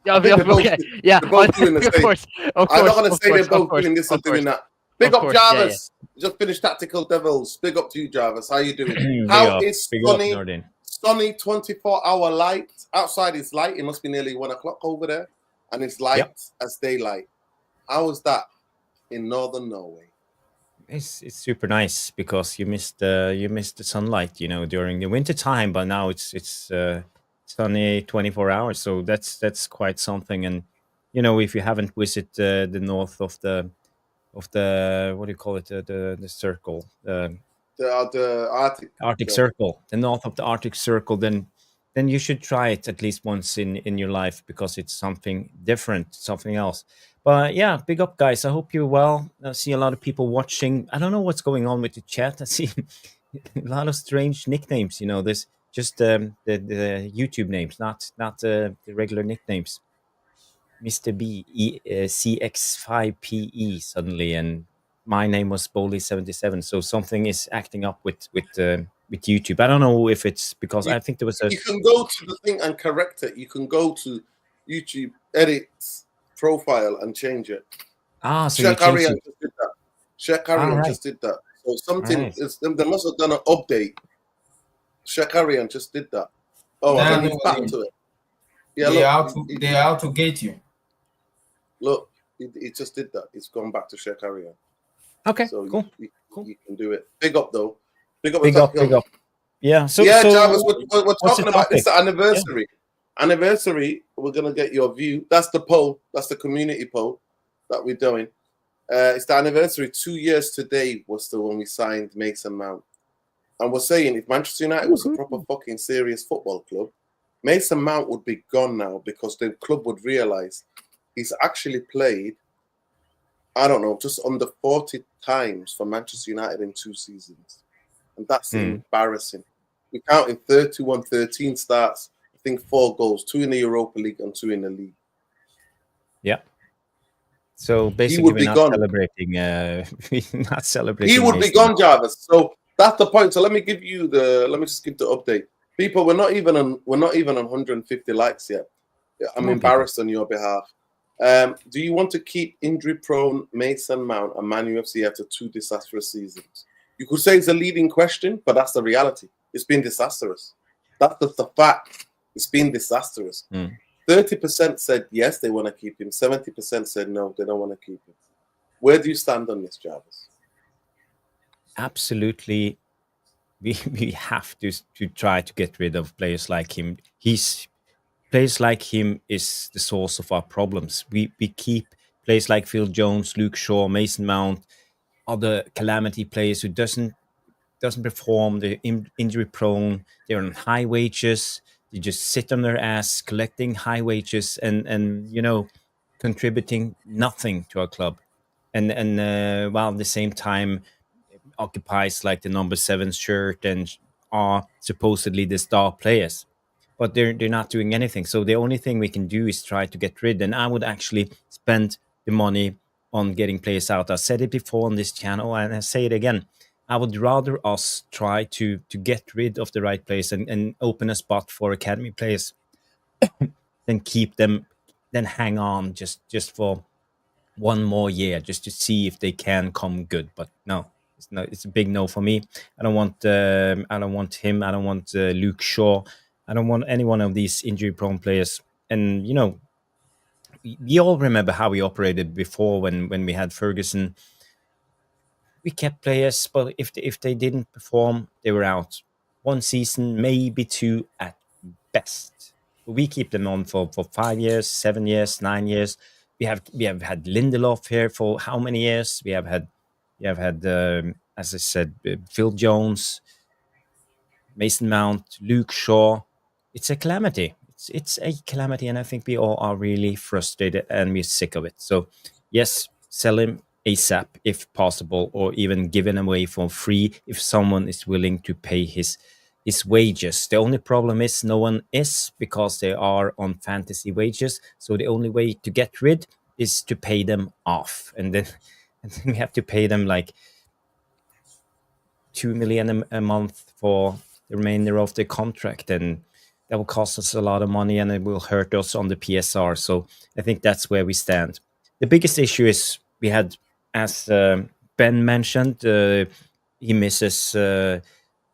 Yeah, okay. Yeah, they're both doing the same. Of course. I'm not gonna say they're both doing this or doing that. Big up Jarvis. Just finished Tactical Devils. Big up to you, Jarvis. How you doing? Big How up. is Big up, sunny? Nordin. Sunny 24-hour light. Outside is light. It must be nearly 1 o'clock over there, and it's light as daylight. How is that in northern Norway? It's super nice because you missed the sunlight, during the winter time. But now it's sunny 24 hours, so that's quite something. And if you haven't visited the north of the what do you call it, the circle, The Arctic Circle, the north of the Arctic Circle, then you should try it at least once in your life because it's something different, something else. But yeah, big up, guys. I hope you're well. I see a lot of people watching. I don't know what's going on with the chat. I see a lot of strange nicknames. There's just the YouTube names, not the regular nicknames. Mr. B, CX5PE suddenly, and my name was Bowley77. So something is acting up with YouTube. I don't know if it's because I think there was a. You can go to the thing and correct it. You can go to YouTube, edit profile, and change it. So you Shekarian changed it. just did that. Shekarian right. just did that. So something Right. is they must have done an update. Shekarian just did that. Oh, Nah, and then he's back to it. Yeah, they are out to gate you. Look, he just did that. He's gone back to Shekarian. Okay, So cool. you can do it. Big up though. Big up. Big up. Yeah. So Jarvis, we're talking about this topic? anniversary. Anniversary. We're gonna get your view. That's the poll. That's the community poll that we're doing. It's the anniversary. 2 years today was the when we signed Mason Mount, and we're saying if Manchester United was a proper fucking serious football club, Mason Mount would be gone now because the club would realize he's actually played, I don't know, just under 40 times for Manchester United in 2 seasons. And that's embarrassing. We count in 13 starts, I think 4 goals, 2 in the Europa League and 2 in the league. Yeah. So basically, would we're be not gone. celebrating. We're not celebrating. He would be gone, Jarvis. So that's the point. So let me just give the update. People, we're not even on 150 likes yet. I'm embarrassed on your behalf. Do you want to keep injury-prone Mason Mount and Man UFC after 2 disastrous seasons? You could say it's a leading question, but that's the reality. It's been disastrous. That's the fact. It's been disastrous. 30% said yes, they want to keep him. 70% said no, they don't want to keep him. Where do you stand on this, Jarvis? Absolutely. We have to try to get rid of players like him. Players like him is the source of our problems. We keep players like Phil Jones, Luke Shaw, Mason Mount, other calamity players who doesn't perform. They're injury prone. They're on high wages. They just sit on their ass collecting high wages and contributing nothing to our club. And while at the same time occupies like the number 7 shirt and are supposedly the star players, but they're not doing anything. So the only thing we can do is try to get rid. And I would actually spend the money on getting players out. I said it before on this channel, and I say it again. I would rather us try to get rid of the right players and open a spot for academy players than keep them, then hang on just for 1 more year just to see if they can come good. But no, it's a big no for me. I don't want him. I don't want Luke Shaw. I don't want any one of these injury-prone players. And we all remember how we operated before when we had Ferguson. We kept players, but if they didn't perform, they were out. 1 season, maybe 2 at best. We keep them on for 5 years, 7 years, 9 years. We have had Lindelof here for how many years? We have had, as I said, Phil Jones, Mason Mount, Luke Shaw. It's a calamity. It's a calamity, and I think we all are really frustrated and we're sick of it. So, yes, sell him ASAP if possible, or even give him away for free if someone is willing to pay his wages. The only problem is no one is, because they are on fantasy wages. So the only way to get rid is to pay them off, and then we have to pay them like 2 million a month for the remainder of the contract, and that will cost us a lot of money, and it will hurt us on the PSR. So I think that's where we stand. The biggest issue is we had, as Ben mentioned, he misses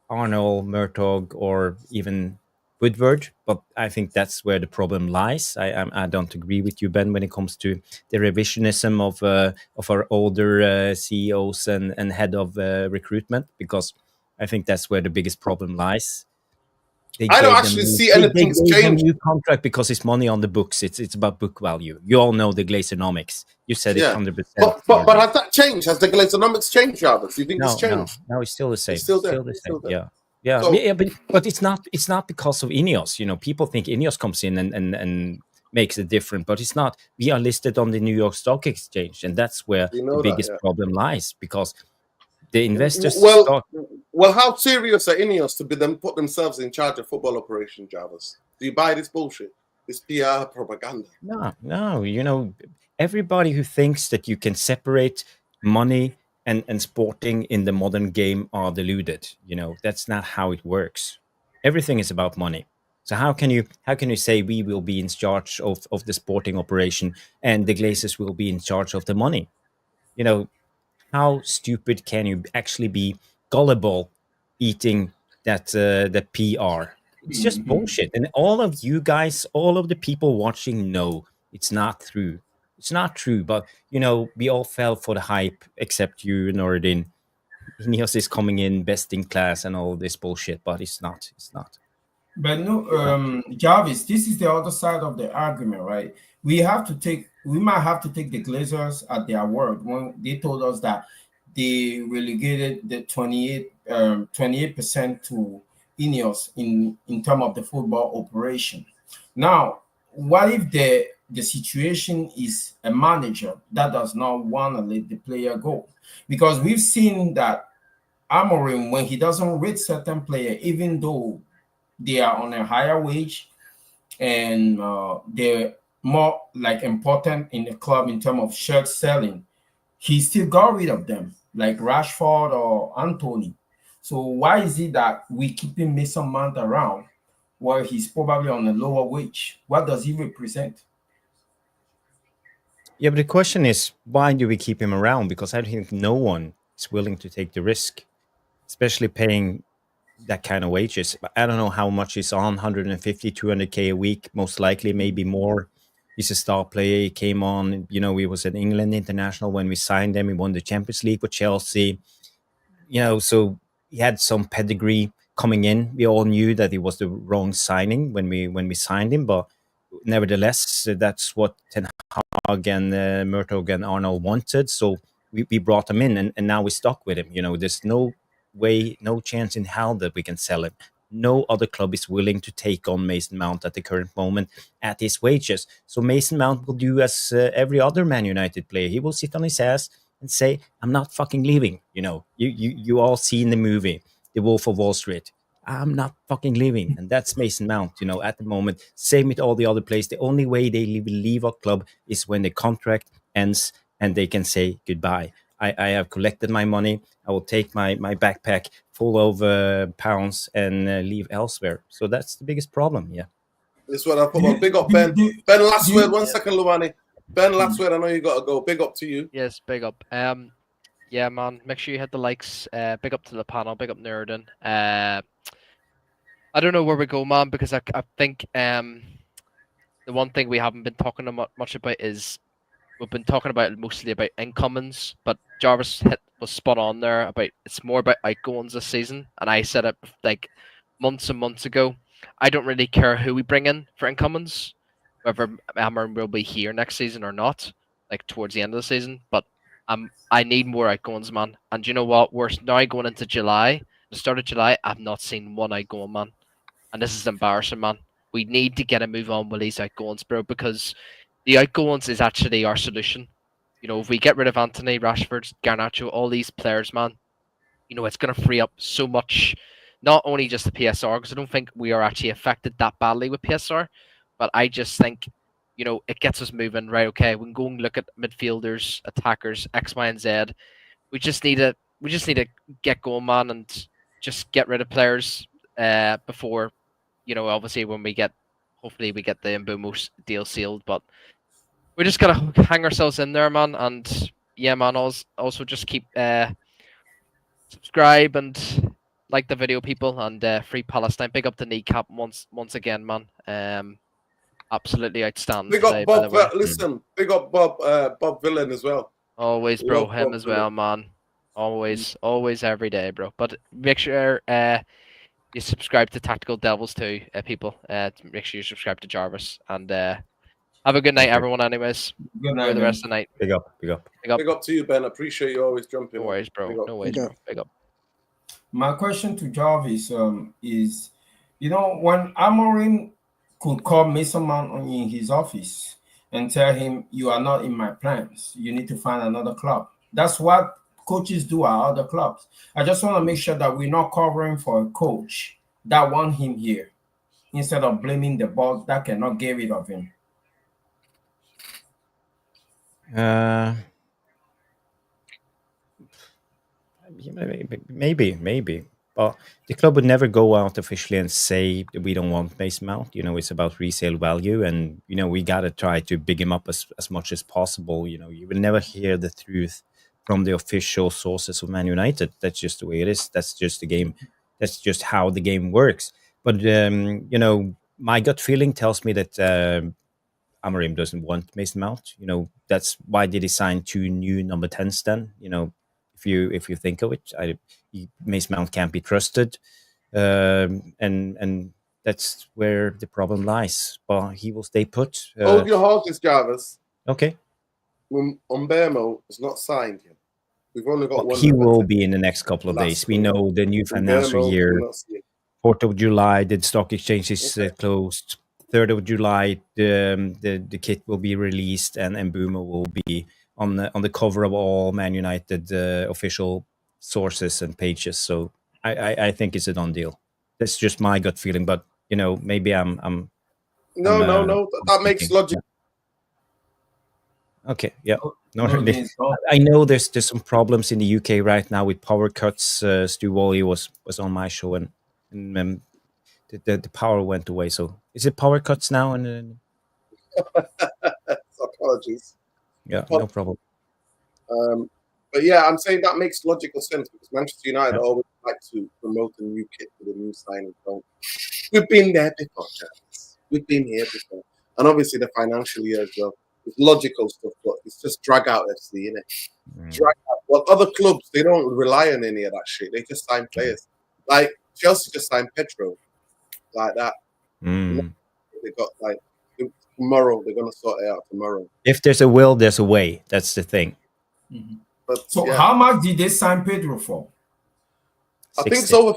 Arnold, Murtaugh, or even Woodward. But I think that's where the problem lies. I don't agree with you, Ben, when it comes to the revisionism of our older CEOs and head of recruitment, because I think that's where the biggest problem lies. I don't actually see anything's they gave them changed. new contract because it's money on the books. It's about book value. You all know the Glazonomics. You said it Yeah. 100%. But has that changed? Has the Glazonomics changed, Jarvis? Do you think it's changed? No, it's still the same. It's still there. Still the It's same. still there. Yeah, So- yeah, but it's not because of Ineos. You know, people think Ineos comes in and makes it different, but it's not. We are listed on the New York Stock Exchange, and that's where You know the that, biggest yeah. problem lies, because the investors Well, stock. well, how serious are Ineos to be them put themselves in charge of football operation, Jarvis? Do you buy this bullshit? This PR propaganda? No, you know, everybody who thinks that you can separate money and sporting in the modern game are deluded. You know, that's not how it works. Everything is about money. So how can you say we will be in charge of the sporting operation and the Glazers will be in charge of the money? You know, how stupid can you actually be, gullible, eating that PR? It's just bullshit. And all of you guys, all of the people watching know it's not true. It's not true. But you know, we all fell for the hype, except you, Noradin. Ineos is coming in best in class and all this bullshit, but it's not. It's not. But no, Jarvis, this is the other side of the argument, right? We might have to take the Glazers at their word when they told us that they relegated the 28% to Ineos in terms of the football operation. Now, what if the situation is a manager that does not want to let the player go? Because we've seen that Amorim, when he doesn't rate certain player, even though they are on a higher wage and they're more like important in the club in terms of shirt selling, he still got rid of them, like Rashford or Anthony. So why is it that we keeping Mason Mount around while he's probably on a lower wage? What does he represent? Yeah, but the question is, why do we keep him around? Because I think no one is willing to take the risk, especially paying that kind of wages. I don't know how much he's on, 150, 200K a week, most likely, maybe more. He's a star player. He came on, you know, he was an England international when we signed him. He won the Champions League with Chelsea. You know, so he had some pedigree coming in. We all knew that it was the wrong signing when we signed him, but nevertheless, that's what Ten Hag and Murtaugh and Arnold wanted. So we brought him in, and now we're stuck with him. You know, there's no way, no chance in hell that we can sell him. No other club is willing to take on Mason Mount at the current moment at his wages. So Mason Mount will do as every other Man United player. He will sit on his ass and say, "I'm not fucking leaving." You know, you all seen the movie, The Wolf of Wall Street. I'm not fucking leaving. And that's Mason Mount, you know, at the moment. Same with all the other players. The only way they will leave our club is when the contract ends and they can say goodbye. I have collected my money. I will take my backpack full of pounds and leave elsewhere. So that's the biggest problem. Yeah. This is what I put on. Big up, Ben. Ben, last word. 1 second, Lumani. Ben, last word. I know you got to go. Big up to you. Yes, big up. Yeah, man. Make sure you hit the likes. Big up to the panel. Big up Nerdin. I don't know where we go, man, because I think the one thing we haven't been talking much about is we've been talking about mostly about incomings, but Jarvis was spot on there about it's more about outgoings this season, and I said it like months and months ago. I don't really care who we bring in for incomings, whether Amarin will be here next season or not, like towards the end of the season. But I need more outgoings, man. And you know what? We're now going into July. The start of July, I've not seen one outgoing, man. And this is embarrassing, man. We need to get a move on with these outgoings, bro, because the outgoings is actually our solution. You know, if we get rid of Anthony, Rashford, Garnacho, all these players, man, you know, it's going to free up so much, not only just the PSR, because I don't think we are actually affected that badly with PSR, but I just think, you know, it gets us moving, right? Okay, we can go and look at midfielders, attackers, X, Y, and Z. We just need to get going, man, and just get rid of players before, you know, obviously when hopefully we get the Mbumo deal sealed, but we just gotta hang ourselves in there, man, and yeah, man. Also just keep subscribe and like the video, people, and free Palestine. Big up the kneecap once again, man. Absolutely outstanding Big today, up by the Bob. way. Listen, big up Bob Villain as well. Always, bro. Love Him Bob as Villain. well, man. Always, every day, bro. But make sure you subscribe to Tactical Devils too, people. Make sure you subscribe to Jarvis. And have a good night, Okay. everyone. Anyways, Good enjoy night, the man. rest of the night. Big up, big up. Big up. Big up to you, Ben. Appreciate you always jumping. No worries, bro. Big up. No worries, Big bro. Big up. My question to Jarvis is, when Amorim could call Mason Mount in his office and tell him, you are not in my plans, you need to find another club. That's what coaches do at other clubs. I just want to make sure that we're not covering for a coach that want him here instead of blaming the boss that cannot get rid of him. Maybe. But the club would never go out officially and say that we don't want Mason Mount. It's about resale value, and we gotta try to big him up as much as possible. You will never hear the truth from the official sources of Man United. That's just the way it is. That's just the game. That's just how the game works. But my gut feeling tells me that Amorim doesn't want Mason Mount. That's why did he sign 2 new number 10s then? If you think of it, Mason Mount can't be trusted, and that's where the problem lies. But he will stay put. Hold your horses, Jarvis. Okay. Umbermo is not signed yet. We've only got one. He will be in the next couple of Last days. We know the new financial Umbermo, year. we're not seeing. 4th of July, the stock exchange is Okay. closed. 3rd of July, the kit will be released, and Mbeumo will be on the cover of all Man United official sources and pages. So I think it's a done deal. That's just my gut feeling, but maybe I'm No. That makes thinking. logic. Okay, yeah. No, No, really. James, no. I know there's some problems in the UK right now with power cuts. Stu Wally was on my show, and the power went away. So is it power cuts now? And Apologies. yeah, no problem. But yeah, I'm saying that makes logical sense because Manchester United Yeah. always like to promote a new kit with a new signing. So we've been there before, Jarvis. We've been here before. And obviously the financial year as well. It's logical stuff, but it's just drag out FC, innit? Drag out. Well, other clubs, they don't rely on any of that shit. They just sign players. Like Chelsea just signed Petro. Like that. Mm. They got tomorrow, they're gonna sort it out tomorrow. If there's a will, there's a way. That's the thing. But So yeah, how much did they sign Pedro for? I think it's over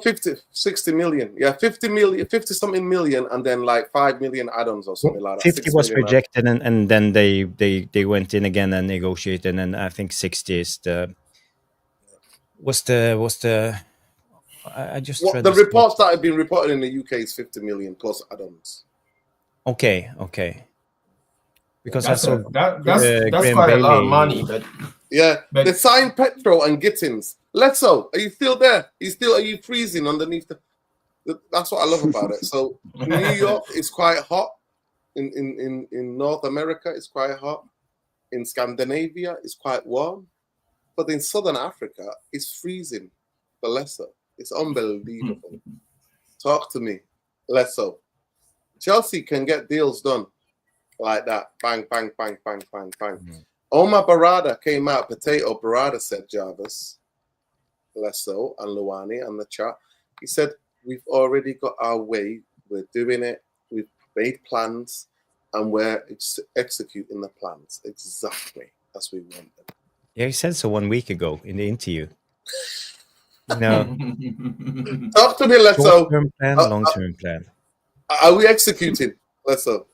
60 million. Yeah, 50 million, 50 something million, and then like 5 million add-ons or something like that. 50 6 was million rejected, and then they went in again and negotiated, and I think 60 is the I just read the this reports that have been reported in the UK is 50 million plus add-ons. Okay. Because That's I saw that's Graham quite a lot of Bailey- money, but Yeah, But- they signed Petro and Gittins. Letso, are you still there? Are you freezing underneath that's what I love about it. So New York is quite hot. In North America, it's quite hot. In Scandinavia, it's quite warm. But in Southern Africa, it's freezing for Leicester. It's unbelievable. Talk to me. Leicester. Chelsea can get deals done like that. Bang, bang, bang, bang, bang, bang. Omar Barada came out. Potato Barada said, Jarvis, Lesso and Luani and the chat. He said, we've already got our way. We're doing it. We've made plans and we're executing the plans exactly as we want them. Yeah, he said so 1 week ago in the interview. No, Talk to me, Lesso. short-term plan, long-term plan. Are we executing, Lesso?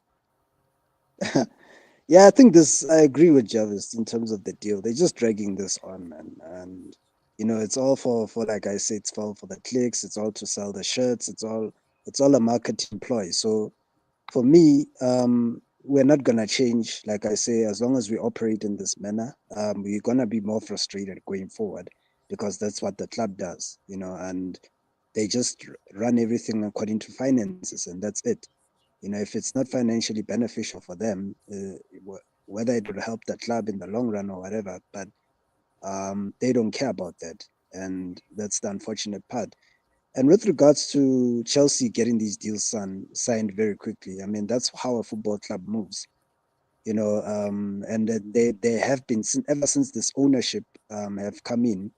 Yeah, I think I agree with Jarvis in terms of the deal. They're just dragging this on, man. And it's all for like I said, it's all for the clicks, it's all to sell the shirts, it's all a marketing ploy. So for me, we're not gonna change, like I say, as long as we operate in this manner, we're gonna be more frustrated going forward because that's what the club does, and they just run everything according to finances, and that's it. If it's not financially beneficial for them, whether it will help the club in the long run or whatever, but They don't care about that, and that's the unfortunate part. And with regards to Chelsea getting these deals signed very quickly, I mean, that's how a football club moves, and they have been ever since this ownership have come in.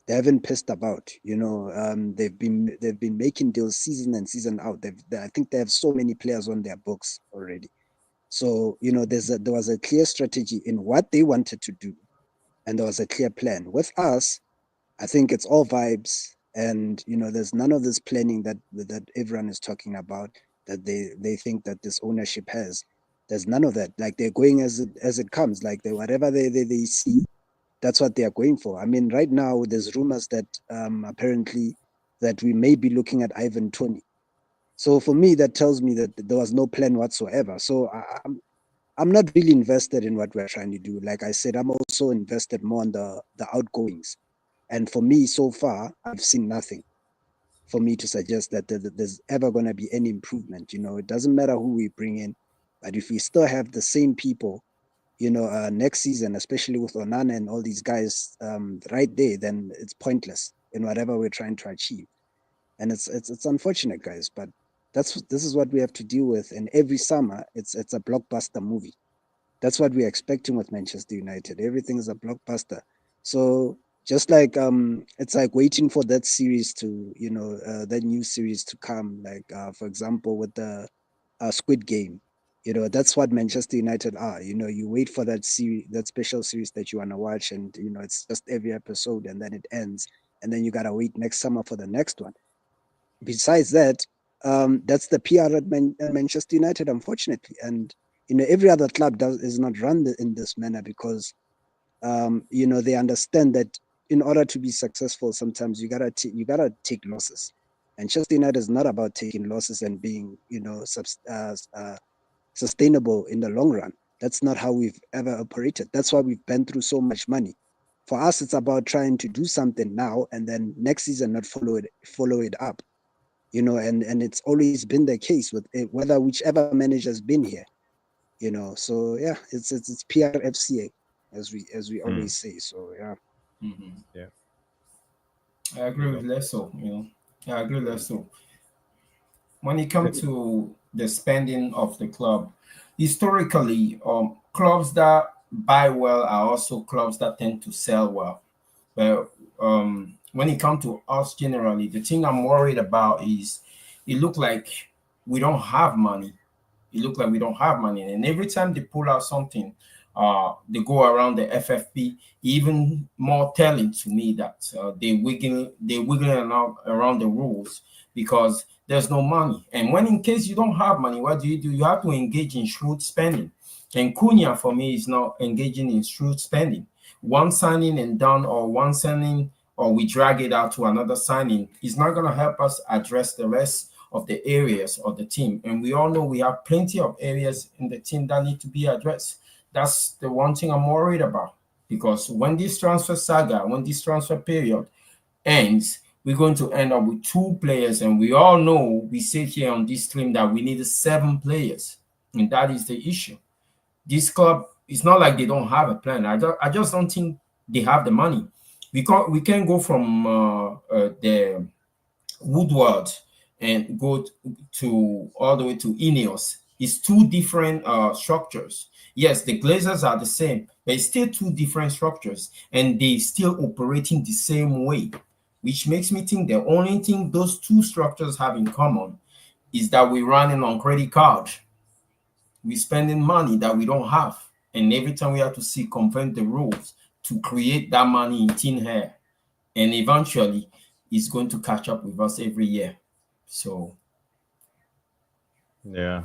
They haven't pissed about, they've been making deals season and season out. I think they have so many players on their books already. So there was a clear strategy in what they wanted to do, and there was a clear plan. With us, I think it's all vibes, and there's none of this planning that everyone is talking about, that they think that this ownership has. There's none of that. Like, they're going as it comes. Like, whatever they see, that's what they are going for. I mean, right now there's rumors that apparently that we may be looking at Ivan Toney. So for me, that tells me that there was no plan whatsoever. So I'm not really invested in what we're trying to do. Like I said, I'm also invested more on the outgoings. And for me, so far, I've seen nothing for me to suggest that there's ever going to be any improvement. It doesn't matter who we bring in, but if we still have the same people, next season, especially with Onana and all these guys right there, then it's pointless in whatever we're trying to achieve. And it's unfortunate, guys, but this is what we have to deal with. And every summer, it's a blockbuster movie. That's what we're expecting with Manchester United. Everything is a blockbuster. So just like it's like waiting for that series to, that new series to come. Like for example, with the Squid Game, that's what Manchester United are. You wait for that series, that special series that you want to watch, and it's just every episode, and then it ends, and then you gotta wait next summer for the next one. Besides that, that's the PR at Manchester United, unfortunately, and every other club is not run in this manner, because they understand that in order to be successful, sometimes you gotta take losses. Manchester United is not about taking losses and being sustainable in the long run. That's not how we've ever operated. That's why we've been through so much money. For us, it's about trying to do something now, and then next season not follow it up. And it's always been the case with it, whether whichever manager's been here. So yeah, it's PRFCA, as we always say. So yeah. Mhm. Yeah. I agree with Leso. I agree with Leso. When it comes to the spending of the club, historically, clubs that buy well are also clubs that tend to sell well. But when it comes to us generally, the thing I'm worried about is it look like we don't have money. It look like we don't have money, and every time they pull out something, they go around the FFP. Even more telling to me that they wiggling around the rules because there's no money. And when in case you don't have money, what do? You have to engage in shrewd spending. And Cunha for me is not engaging in shrewd spending. One signing and done, or one signing, or we drag it out to another signing, is not going to help us address the rest of the areas of the team. And we all know we have plenty of areas in the team that need to be addressed. That's the one thing I'm worried about. Because when this transfer period ends, we're going to end up with 2 players. And we all know, we sit here on this stream, that we need 7 players. And that is the issue. This club, it's not like they don't have a plan. I just don't think they have the money. We can't go from the Woodward and go to all the way to Ineos. It's 2 different structures. Yes, the Glazers are the same, but it's still 2 different structures, and they still operating the same way, which makes me think the only thing those 2 structures have in common is that we're running on credit card. We're spending money that we don't have, and every time we have to circumvent the rules to create that money in thin air, and eventually it's going to catch up with us every year. So Yeah.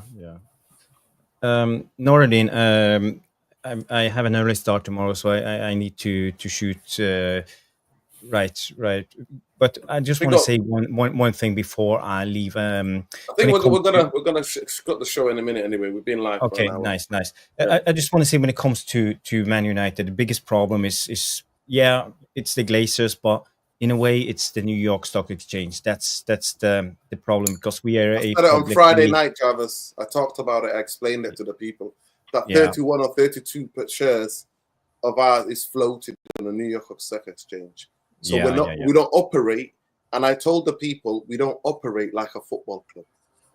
Noradine, I have an early start tomorrow, so I need to shoot. Right. But I just want to say one thing before I leave. I When think it we're comes to- gonna cut the show in a minute anyway. We've been live for Okay, an hour. nice. Yeah. I just want to say, when it comes to Man United, the biggest problem is it's the Glazers, but in a way it's the New York Stock Exchange. That's the problem, because we are I a said it on publicly. Friday night, Travis. I talked about it. I explained it to the people. That Yeah. 31 or 32 shares of ours is floated on the New York Stock Exchange. So Yeah, we don't operate. And I told the people we don't operate like a football club.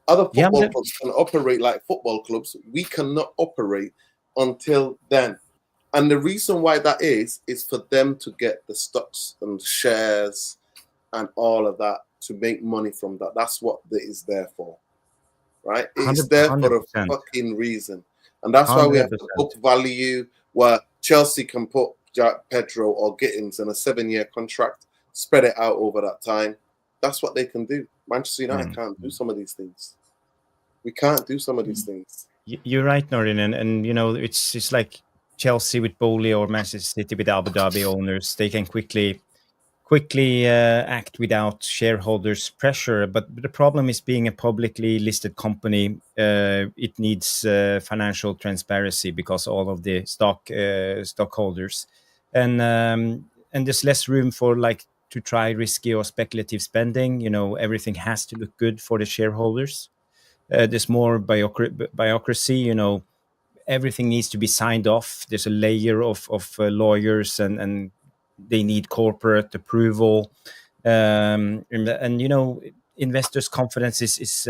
Other football clubs can operate like football clubs. We cannot operate until then. And the reason why that is for them to get the stocks and shares and all of that to make money from that. That's what it is there for, right? It's there for a 100%. fucking reason. And that's why we have to 100%. up value where Chelsea can put Jack Pedro or Gittins in a 7-year contract, spread it out over that time. That's what they can do. Manchester United can't do some of these things. We can't do some of these things. You're right, Norin, and you know it's like Chelsea with Bowley or Manchester City with Abu Dhabi owners. They can quickly act without shareholders' pressure. But the problem is being a publicly listed company. It needs financial transparency because all of the stockholders, and there's less room for like to try risky or speculative spending. You know, everything has to look good for the shareholders. There's more bureaucracy. You know, everything needs to be signed off. There's a layer of lawyers and they need corporate approval. And you know, investors' confidence is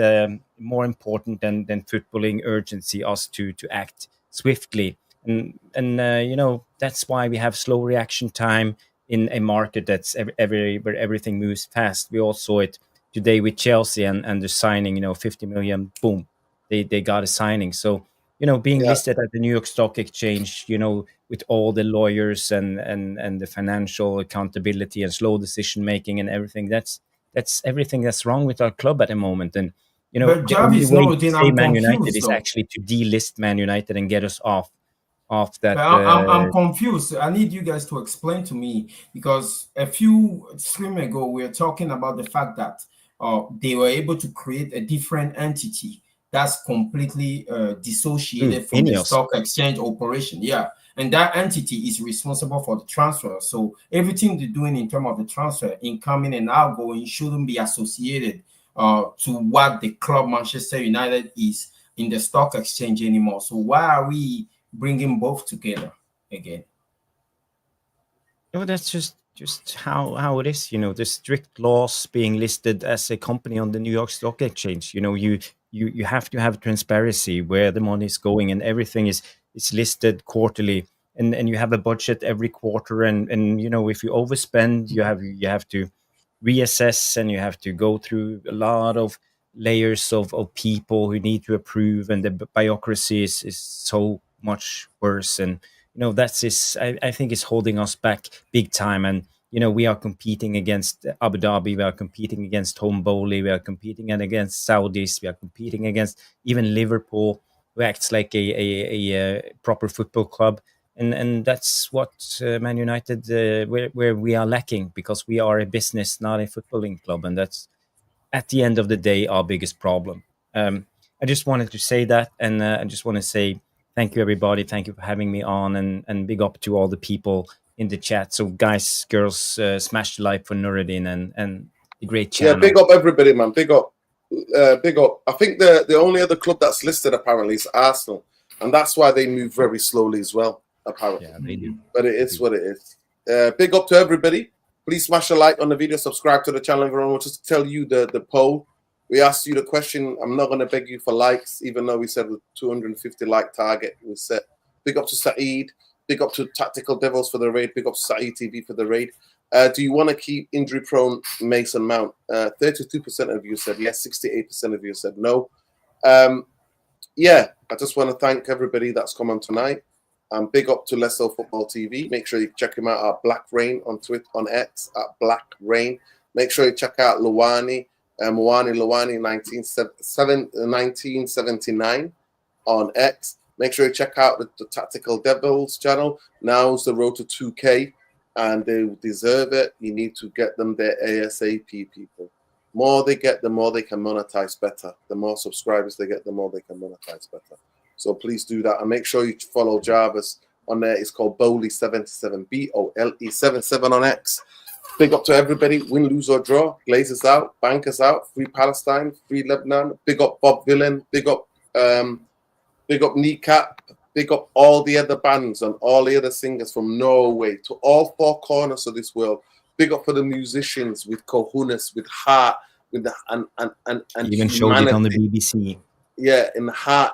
more important than footballing urgency, us to act swiftly. And you know, that's why we have slow reaction time in a market that's where everything moves fast. We all saw it today with Chelsea and the signing, you know, 50 million, boom, they got a signing. So, you know, being listed at the New York Stock Exchange, you know, with all the lawyers and the financial accountability and slow decision making and everything, that's everything that's wrong with our club at the moment. And, you know, But the only Jarvis, way no, to then save I'm Man United confused is though. actually to delist Man United and get us off that. But I'm confused. I need you guys to explain to me, because a few streams ago we were talking about the fact that they were able to create a different entity that's completely dissociated from the Ineos. stock exchange operation. Yeah, and that entity is responsible for the transfer. So everything they're doing in terms of the transfer, incoming and outgoing, shouldn't be associated to what the club Manchester United is in the stock exchange anymore. So why are we bringing both together again? No, that's just how it is. You know, the strict laws being listed as a company on the New York Stock Exchange. You know, you have to have transparency where the money is going, and everything is listed quarterly, and you have a budget every quarter. And you know, if you overspend, you have to reassess, and you have to go through a lot of layers of people who need to approve, and the bureaucracy is so much worse. And you know, I think is holding us back big time. And you know, we are competing against Abu Dhabi, we are competing against Home Bowley, we are competing against Saudis, we are competing against even Liverpool, who acts like a proper football club. And that's what Man United, where we are lacking, because we are a business, not a footballing club, and that's at the end of the day our biggest problem. I just wanted to say that, and I just want to say thank you, everybody. Thank you for having me on, and big up to all the people in the chat. So, guys, girls, smash the like for Nuruddin and the great channel. Yeah, big up everybody, man. Big up. Big up. I think the only other club that's listed apparently is Arsenal, and that's why they move very slowly as well, apparently. Yeah, they do. But it is what it is. Big up to everybody. Please smash a like on the video, subscribe to the channel. Everyone, we'll just tell you the poll. We asked you the question. I'm not going to beg you for likes, even though we said with 250 like target we set. Big up to Saeed. Big up to Tactical Devils for the raid. Big up to Saeed TV for the raid. Do you want to keep injury-prone Mason Mount? 32% of you said yes. 68% of you said no. Yeah, I just want to thank everybody that's come on tonight. Big up to Let's Go Football TV. Make sure you check him out at Black Rain on Twitter, on X at Black Rain. Make sure you check out Luwani, Luwani 1979 on X. Make sure you check out the Tactical Devils channel. Now's the road to 2K, and they deserve it. You need to get them there ASAP, people. More they get, the more they can monetize better. The more subscribers they get, the more they can monetize better. So please do that, and make sure you follow Jarvis on there. It's called Bowley77, BOLE77 on X. Big up to everybody. Win, lose or draw. Glazers out. Bankers out. Free Palestine. Free Lebanon. Big up Bob Villain. Big up Kneecap. Big up all the other bands and all the other singers from Norway to all four corners of this world. Big up for the musicians with cojones, with heart, with the and Even showed it on the humanity. BBC. Yeah, in the heart,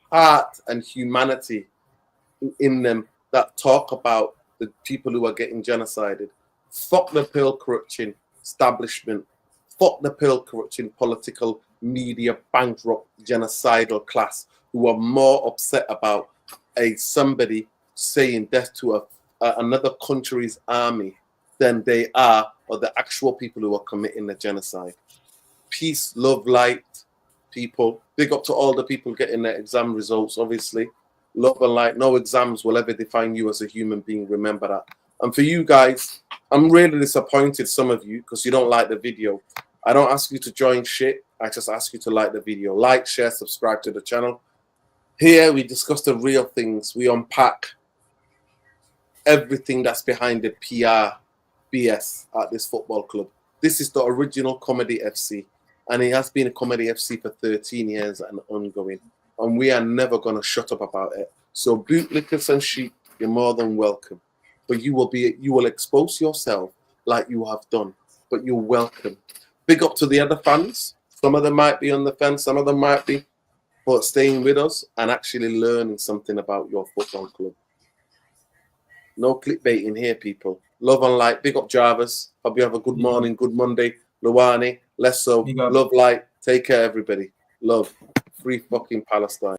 heart and humanity in them that talk about the people who are getting genocided. Fuck the pill corruption establishment. Fuck the pill corruption political media bankrupt genocidal class who are more upset about somebody saying death to another country's army than they are or the actual people who are committing the genocide. Peace, love, light, people. Big up to all the people getting their exam results, obviously. Love and light. No exams will ever define you as a human being. Remember that. And for you guys, I'm really disappointed, some of you, because you don't like the video. I don't ask you to join shit. I just ask you to like the video. Like, share, subscribe to the channel. Here, we discuss the real things. We unpack everything that's behind the PR BS at this football club. This is the original Comedyfc, and it has been a Comedyfc for 13 years and ongoing. And we are never going to shut up about it. So bootlickers and sheep, you're more than welcome. But you will expose yourself like you have done. But you're welcome. Big up to the other fans. Some of them might be on the fence, some of them might be, but staying with us and actually learning something about your football club. No clickbaiting here, people. Love and light. Big up Jarvis. Hope you have a good morning, good Monday. Luwani, Lesso, love, light. Take care, everybody. Love. Free fucking Palestine.